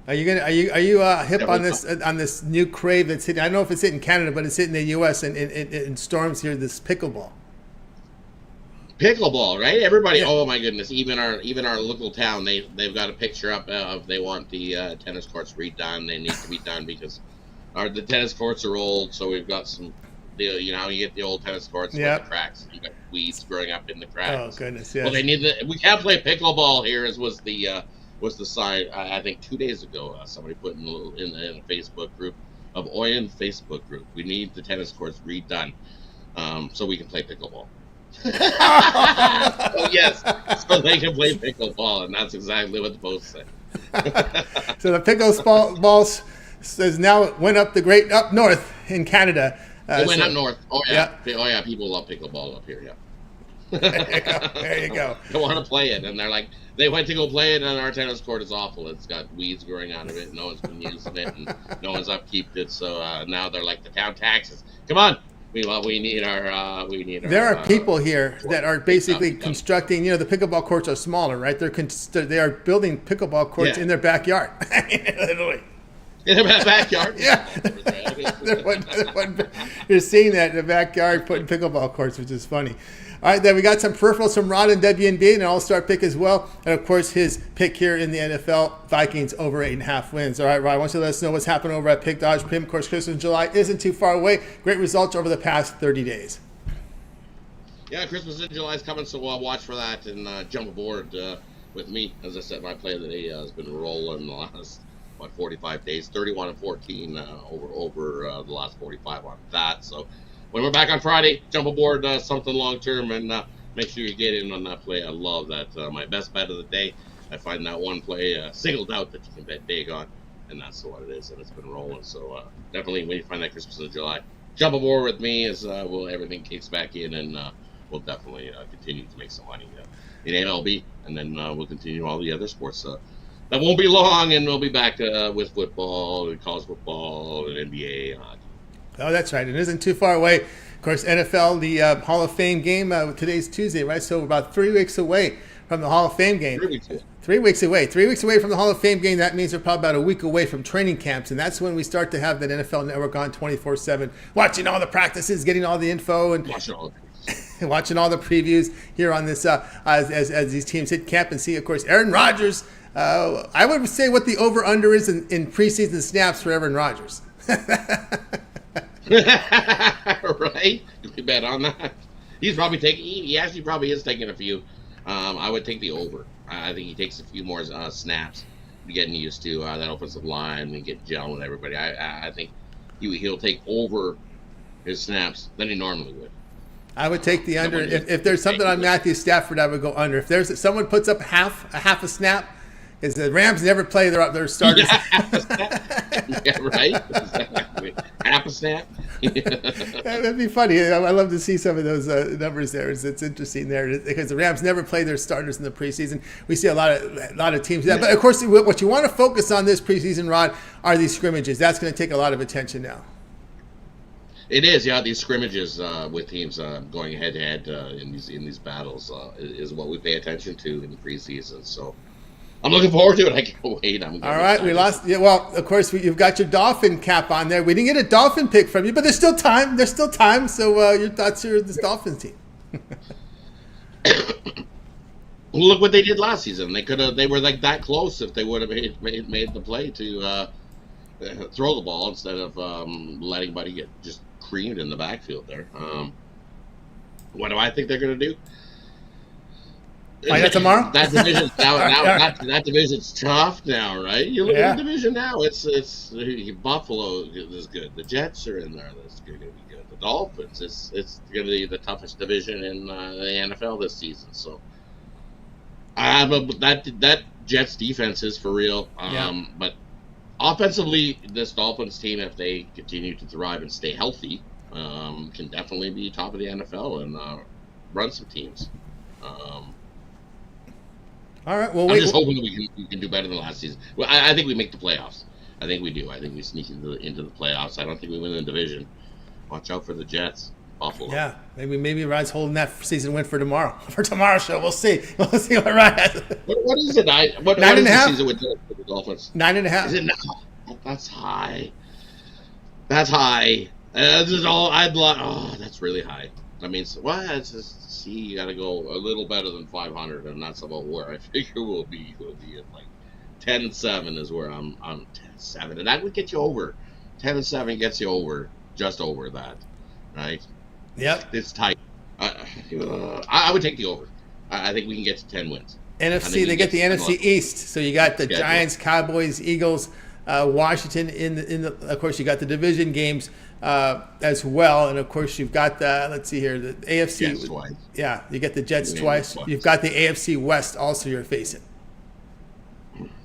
Are you hip on this new crave that's hitting? I don't know if it's hitting Canada, but it's hitting the U.S. and storms here. This pickleball. Pickleball, right? Everybody. Yeah. Oh my goodness! Even our local town, they've got a picture up of they want the tennis courts redone. They need to be done because the tennis courts are old. So we've got some. You know, you get the old tennis courts with the cracks. You got weeds growing up in the cracks. Oh goodness! Yes. Well, they need we can't play pickleball here. Was the sign I think 2 days ago? Somebody put in a Facebook group of Oyen Facebook group. We need the tennis courts redone, so we can play pickleball. Yes, so they can play pickleball, and that's exactly what the post said. So the pickleball says now went up north in Canada. It went up north. Oh yeah. Oh yeah. People love pickleball up here. Yeah. There you go. They want to play it, and they're like, they went to go play it, and our tennis court is awful. It's got weeds growing out of it. No one's been using it, and no one's upkeeped it. So now they're like, the town taxes. Come on. We need our. There are people here that are basically constructing. You know, the pickleball courts are smaller, right? They are building pickleball courts in their backyard, literally. In their backyard. Yeah. You're seeing that in the backyard, putting pickleball courts, which is funny. All right, then we got some peripherals from Ron and WNB, and an all-star pick as well. And, of course, his pick here in the NFL, Vikings over 8.5 wins. All right, Ron, I want you to let us know what's happening over at Pick Dodge Pim. Of course, Christmas in July isn't too far away. Great results over the past 30 days. Yeah, Christmas in July is coming, so watch for that and jump aboard with me. As I said, my play of the day has been rolling the last 45 days, 31-14 over the last 45 on that. So when we're back on Friday, jump aboard something long term and make sure you get in on that play. I love that. My best bet of the day. I find that one play singled out that you can bet big on, and that's what it is, and it's been rolling. So definitely when you find that Christmas in July, jump aboard with me as everything kicks back in, and we'll definitely continue to make some money in MLB, and then we'll continue all the other sports. That won't be long, and we'll be back with football, and college football, and NBA, and hockey. Oh, that's right. It isn't too far away. Of course, NFL, the Hall of Fame game, today's Tuesday, right? So we're about 3 weeks away from the Hall of Fame game. 3 weeks away. 3 weeks away. 3 weeks away from the Hall of Fame game. That means we're probably about a week away from training camps, and that's when we start to have that NFL Network on 24/7, watching all the practices, getting all the info, and watching all the previews here on this as these teams hit camp and see, of course, Aaron Rodgers. I would say what the over/under is in preseason snaps for Aaron Rodgers. Right? You can bet on that. He actually probably is taking a few. I would take the over. I think he takes a few more snaps, getting used to that offensive line and get gelling with everybody. I think he'll take over his snaps than he normally would. I would take the under. If there's something on Matthew Stafford, I would go under. If someone puts up half a snap, because the Rams never play their starters. Yeah, right? Exactly. Half a snap. That'd be funny. I love to see some of those numbers there. It's interesting there because the Rams never play their starters in the preseason. We see a lot of teams do that. But, of course, what you want to focus on this preseason, Rod, are these scrimmages. That's going to take a lot of attention now. It is, yeah. These scrimmages with teams going head-to-head in these battles is what we pay attention to in the preseason. So I'm looking forward to it. I can't wait. All right, we lost. Yeah, well, of course, you've got your Dolphin cap on there. We didn't get a Dolphin pick from you, but there's still time. So your thoughts are this Dolphins team. Look what they did last season. They were like that close if they would have made the play to throw the ball instead of letting Buddy get just creamed in the backfield there. What do I think they're going to do? Find out tomorrow. That division that division's tough now, right? You look at the division now. It's Buffalo is good. The Jets are in there. That's going to be good. The Dolphins. It's going to be the toughest division in the NFL this season. So, that Jets defense is for real. But offensively, this Dolphins team, if they continue to thrive and stay healthy, can definitely be top of the NFL and run some teams. All right. Well, I'm just hoping that we can do better than last season. Well, I think we make the playoffs. I think we do. I think we sneak into the playoffs. I don't think we win the division. Watch out for the Jets. Buffalo. Yeah, maybe Ryan's holding that season win for tomorrow. For tomorrow's show, we'll see. We'll see what Ryan has. What is it? What Nine is and a the half? season with the Dolphins? 9.5. Is it now? That's high. That's high. This is all I'd like. Oh, that's really high. I mean, it's just, see, you got to go a little better than 500, and that's about where I figure we'll be. We'll be at like 10-7 is where I'm 10-7, and that would get you over. 10-7 gets you over, just over that, right? Yep. It's tight. I would take the over. I think we can get to 10 wins. NFC, they get the NFC East. So you got the Giants, Cowboys, Eagles, Washington of course, you got the division games as well. And of course, you've got let's see here, the AFC. Jets twice. Yeah, you get the Jets twice. You've got the AFC West also you're facing.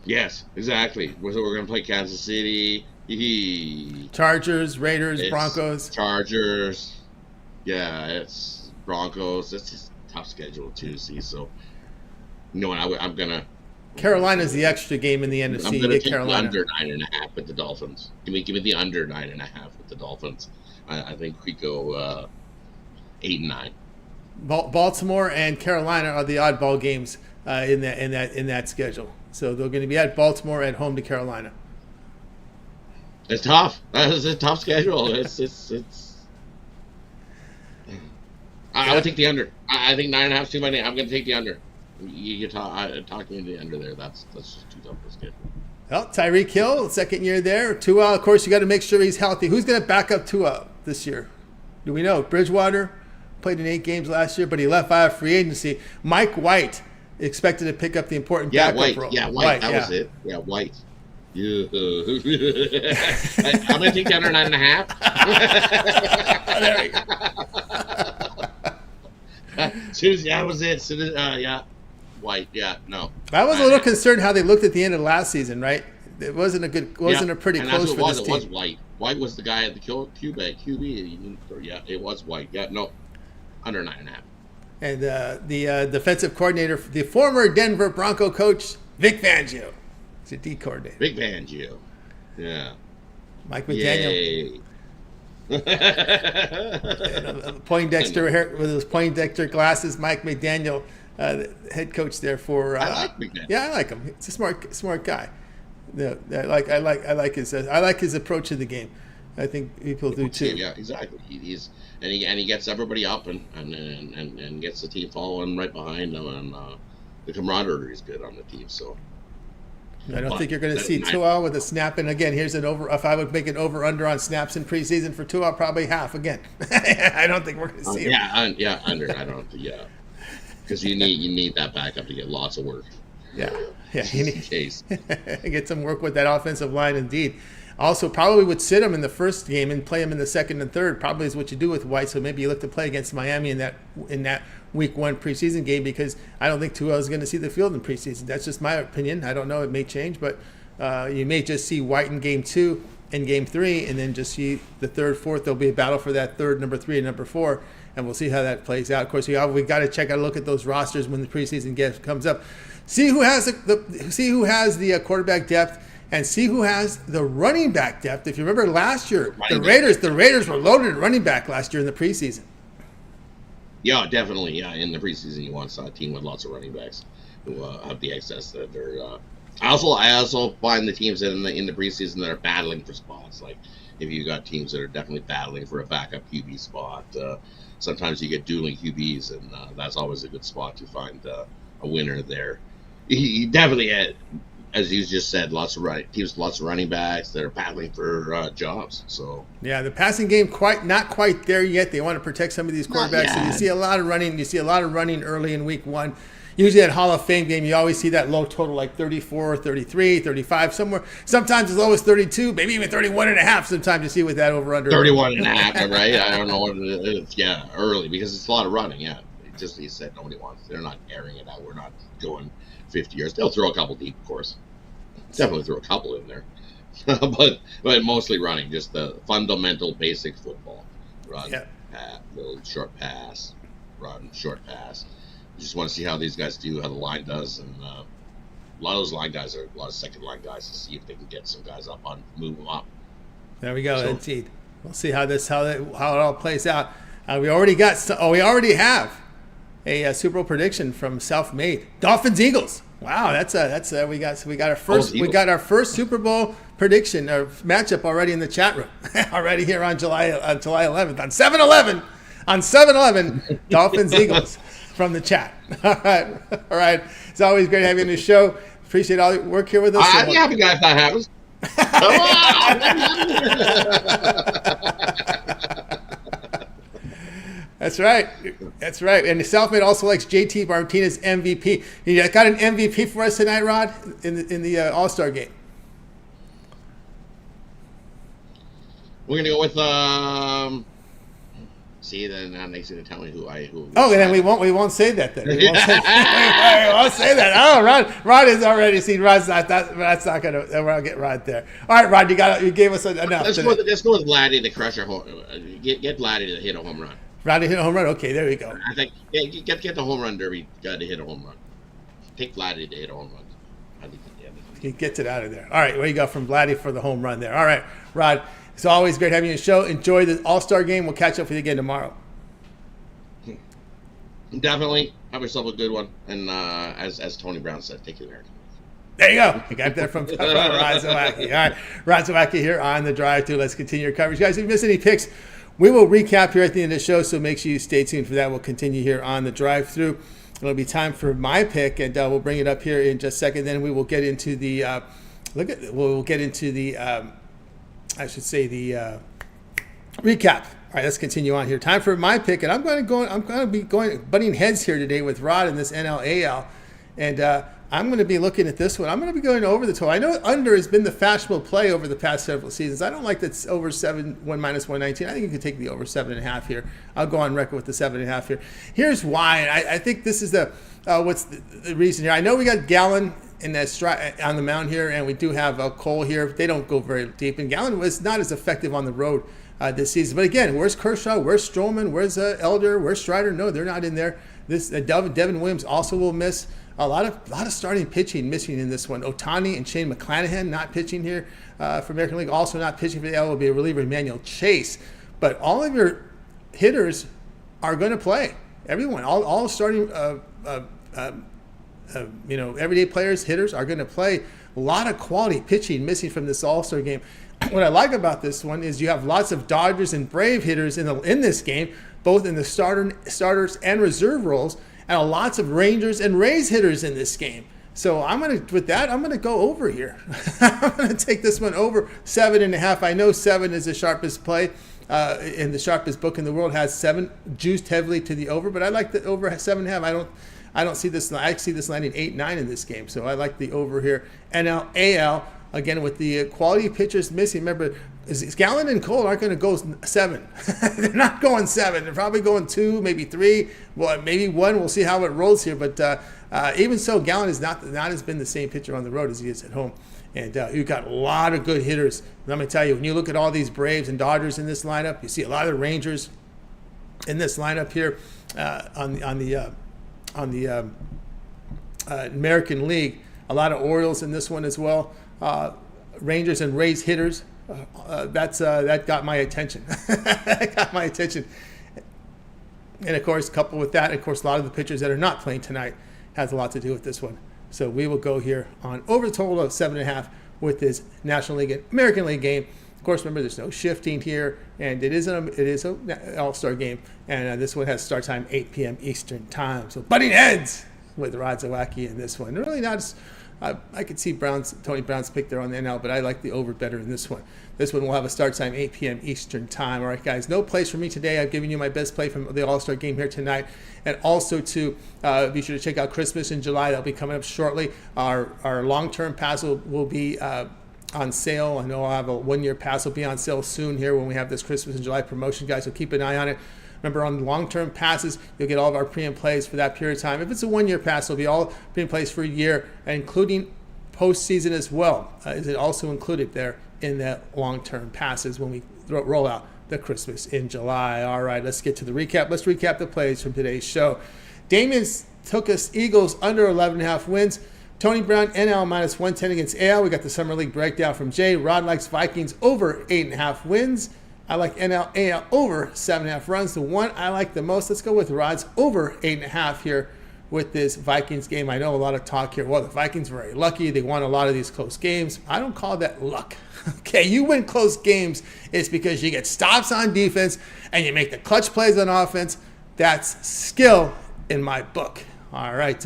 Yes, exactly. So we're going to play Kansas City. Chargers, Raiders, Broncos. Chargers. Yeah, it's Broncos. It's just a tough schedule too. See, so you know what? I'm gonna. Carolina's the extra game in the NFC. I'm gonna take Carolina. the under 9.5 with the Dolphins. Give me the under 9.5 with the Dolphins. I think we go 8-9. Baltimore and Carolina are the oddball games in that schedule. So they're going to be at Baltimore, at home to Carolina. It's tough. That is a tough schedule. It's. I would take the under. I think 9.5 is too many. I'm going to take the under. You talk me into the under there. That's just too tough for schedule. Well, Tyreek Hill, second year there. Tua, of course, you got to make sure he's healthy. Who's going to back up Tua this year? Do we know? Bridgewater played in 8 games last year, but he left via free agency. Mike White expected to pick up the important backup role. Yeah, White. That was it. Yeah, White. Yeah. I'm going to take the under 9.5. There we go. That was it. Yeah. White. Yeah. No. I was a little concerned how they looked at the end of last season. Right? It wasn't a pretty close for this team. It was White. White was the guy at the QB. Yeah, it was White. Yeah. No. Under 9.5. And the defensive coordinator, the former Denver Bronco coach, Vic Fangio. He's a D coordinator. Vic Fangio. Yeah. Mike McDaniel. Poindexter hair with his Poindexter glasses. Mike McDaniel, the head coach there for. I like McDaniel. Yeah, I like him. He's a smart guy. I like his approach to the game. I think people do too. Yeah, exactly. He gets everybody up and gets the team following right behind him, and the camaraderie is good on the team. So. I don't think you're going to see Tua with a snap. And again, here's an over. If I would make an over/under on snaps in preseason for Tua, probably half again. I don't think we're going to see him. Under. I don't. Yeah, because you need that backup to get lots of work. Yeah. You need get some work with that offensive line. Indeed. Also, probably would sit him in the first game and play him in the second and third. Probably is what you do with White. So maybe you look to play against Miami in that Week 1 preseason game, because I don't think Tua is going to see the field in preseason. That's just my opinion. I don't know. It may change, but you may just see White in Game 2 and Game 3, and then just see the third, fourth. There'll be a battle for that third, number 3, and number 4, and we'll see how that plays out. Of course, we got to check out a look at those rosters when the preseason comes up. See who has the quarterback depth. And see who has the running back depth. If you remember last year, the Raiders were loaded at running back last year in the preseason. Yeah, definitely. Yeah, in the preseason, you want a team with lots of running backs who have the access that they're. I also find the teams in the preseason that are battling for spots. Like if you got teams that are definitely battling for a backup QB spot, sometimes you get dueling QBs, and that's always a good spot to find a winner there. You definitely had. As you just said, lots of running backs that are battling for jobs. So yeah, the passing game not quite there yet. They want to protect some of these quarterbacks. So you see a lot of running. You see a lot of running early in Week 1. Usually at Hall of Fame game, you always see that low total, like 34, 33, 35, somewhere. Sometimes as low as 32, maybe even 31.5. Sometimes you see with that over under 31.5, right? I don't know what it is. Yeah, early, because it's a lot of running. Yeah, just he said nobody wants. They're not airing it out. We're not going 50 yards. They'll throw a couple deep, of course. Definitely throw a couple in there, but mostly running, just the fundamental basic football. Run, pass, little short pass, run, short pass. You just want to see how these guys do, how the line does, and a lot of those line guys are a lot of second line guys to see if they can get some guys up on, move them up. There we go. So- Indeed. We'll see how it all plays out. We already have a Super Bowl prediction from Self-Made. Dolphins Eagles. Wow, we got our first Super Bowl prediction or matchup already in the chat room. Already here on July 11th on 7/11 Dolphins Eagles from the chat. All right. It's always great having you on the show. Appreciate all your work here with us. I'd be happy if that happens. That's right. And the Self-Made also likes JT Martinez MVP. You got an MVP for us tonight, Rod, in the All-Star game. We're gonna go with see, then now Nate's gonna tell me who. Oh, and then we won't say that then. We won't say that. Oh, Rod is already seen. Rod's not. That's not gonna. We'll get Rod there. All right, Rod, you gave us enough. Let's go with Vladdy to crush a home. Get Vladdy to hit a home run. Vladdy hit a home run. Okay, there we go. I think get the home run derby guy to hit a home run. Take Vladdy to hit a home run. I think he gets it out of there. All right, what you got from Vladdy for the home run there? All right, Rod. It's always great having you on the show. Enjoy the All-Star game. We'll catch up with you again tomorrow. Definitely. Have yourself a good one. And as Tony Brown said, take your American. There you go. You got that from Rod Zawacky. All right. Rod Zawacky here on the drive through. Let's continue your coverage. Guys, if you miss any picks, we will recap here at the end of the show, so make sure you stay tuned for that. We'll continue here on the drive through. It'll be time for my pick, and we'll bring it up here in just a second. Then we will get into the recap. All right, let's continue on here. Time for my pick, and I'm going to be butting heads here today with Rod in this NLAL, and I'm going to be looking at this one. I'm going to be going over the total. I know under has been the fashionable play over the past several seasons. I don't like that over 7, 1 minus 119. I think you can take the over 7.5 here. I'll go on record with the 7.5 here. Here's why. I think this is what's the reason here. I know we got Gallen in that on the mound here, and we do have Cole here. They don't go very deep, and Gallen was not as effective on the road this season. But again, where's Kershaw? Where's Stroman? Where's Elder? Where's Strider? No, they're not in there. This Devin Williams also will miss. A lot of starting pitching missing in this one. Ohtani and Shane McClanahan not pitching here for American League. Also not pitching for the L will be a reliever, Emmanuel Chase. But all of your hitters are going to play. Everyone, all starting, everyday players, hitters are going to play. A lot of quality pitching missing from this All-Star game. What I like about this one is you have lots of Dodgers and Brave hitters in this game, both in the starters and reserve roles, and lots of Rangers and Rays hitters in this game. So I'm going to go over here. I'm going to take this one over 7.5. I know 7 is the sharpest play in the sharpest book in the world, has 7 juiced heavily to the over, but I like the over 7.5. I don't see this. I see this landing 8-9 in this game. So I like the over here. NL again with the quality pitchers missing. Remember, Gallen and Cole aren't going to go 7. They're not going 7. They're probably going 2, maybe 3. Well, maybe 1. We'll see how it rolls here. But even so, Gallen is not has been the same pitcher on the road as he is at home. And you've got a lot of good hitters. Let me tell you, when you look at all these Braves and Dodgers in this lineup, you see a lot of Rangers in this lineup here on the American League. A lot of Orioles in this one as well. Rangers and Rays hitters. That got my attention. That got my attention. And of course, coupled with that, of course, a lot of the pitchers that are not playing tonight has a lot to do with this one. So we will go here on over the total of 7.5 with this National League and American League game. Of course, remember there's no shifting here, and it is an All-Star game, and this one has start time 8 p.m. Eastern time. So butting heads with Rod Zawacky in this one. Really not as I could see Tony Brown's pick there on the NL, but I like the over better in this one. This one will have a start time 8 p.m. Eastern time. All right, guys, no plays for me today. I've given you my best play from the All-Star game here tonight. And also, to be sure to check out Christmas in July. That'll be coming up shortly. Our long-term pass will be on sale. I know I'll have a 1-year pass will be on sale soon here when we have this Christmas in July promotion, guys, so keep an eye on it. Remember, on long-term passes, you'll get all of our pre and plays for that period of time. If it's a 1-year pass, it'll be all pre and plays for a year, including postseason as well. Is it also included there in the long-term passes when we roll out the Christmas in July? All right, let's get to the recap. Let's recap the plays from today's show. Damian took us Eagles under 11.5 wins. Tony Brown, NL minus 110 against AL. We got the Summer League breakdown from Jay. Rod likes Vikings over 8.5 wins. I like NL, AL over 7.5 runs. The one I like the most, let's go with Rod's over 8.5 here with this Vikings game. I know a lot of talk here. Well, the Vikings were very lucky. They won a lot of these close games. I don't call that luck. Okay, you win close games, it's because you get stops on defense and you make the clutch plays on offense. That's skill in my book. All right,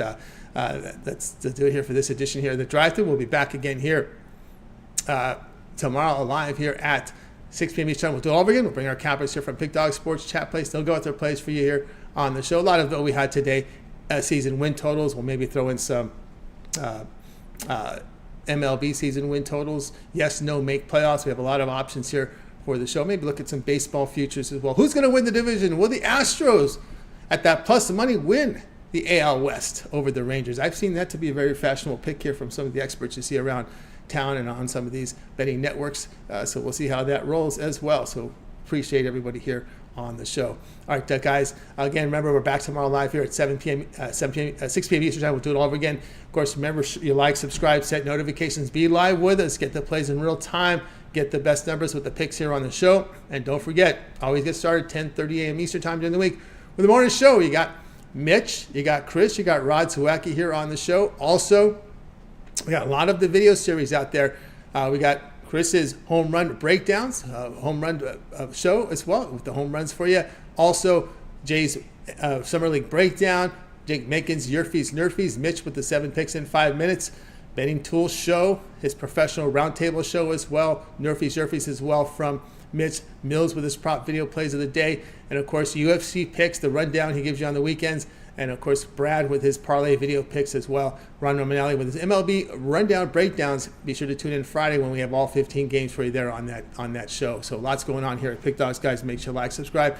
that's to do it here for this edition here of the Drive-Thru. We'll be back again here tomorrow live here at 6 p.m. Eastern. We'll do it all over again. We'll bring our cappers here from Big Dog Sports Chat Place. They'll go at their plays for you here on the show. A lot of what we had today, season win totals. We'll maybe throw in some MLB season win totals. Yes, no, make playoffs. We have a lot of options here for the show. Maybe look at some baseball futures as well. Who's going to win the division? Will the Astros at that plus money win the AL West over the Rangers? I've seen that to be a very fashionable pick here from some of the experts you see around town and on some of these betting networks. So we'll see how that rolls as well. So appreciate everybody here on the show. All right, guys. Again, remember, we're back tomorrow live here at 6 p.m. Eastern time. We'll do it all over again. Of course, remember, you like, subscribe, set notifications, be live with us, get the plays in real time, get the best numbers with the picks here on the show. And don't forget, always get started 10:30 a.m. Eastern time during the week with the morning show. You got Mitch, you got Chris, you got Rod Zawacky here on the show. Also, we got a lot of the video series out there. We got Chris's home run breakdowns, home run show as well with the home runs for you. Also, Jay's Summer League breakdown, Jake Mickens, Yerfies, Nerfies, Mitch with the 7 picks in 5 minutes, Betting Tools show, his professional roundtable show as well, Nerfies as well from Mitch Mills with his prop video plays of the day, and of course UFC picks, the rundown he gives you on the weekends, and of course Brad with his parlay video picks as well. Ron Romanelli with his MLB rundown breakdowns. Be sure to tune in Friday when we have all 15 games for you there on that show. So lots going on here at Pick Dogs, guys. Make sure to like, subscribe,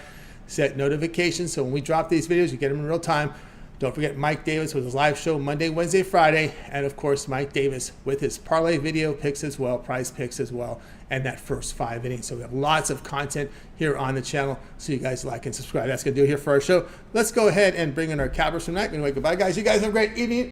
set notifications so when we drop these videos, you get them in real time. Don't forget Mike Davis with his live show Monday, Wednesday, Friday, and of course Mike Davis with his parlay video picks as well, prize picks as well, and that first 5 innings. So we have lots of content here on the channel, so you guys like and subscribe. That's going to do it here for our show. Let's go ahead and bring in our cappers tonight. Anyway, goodbye, guys. You guys have a great evening.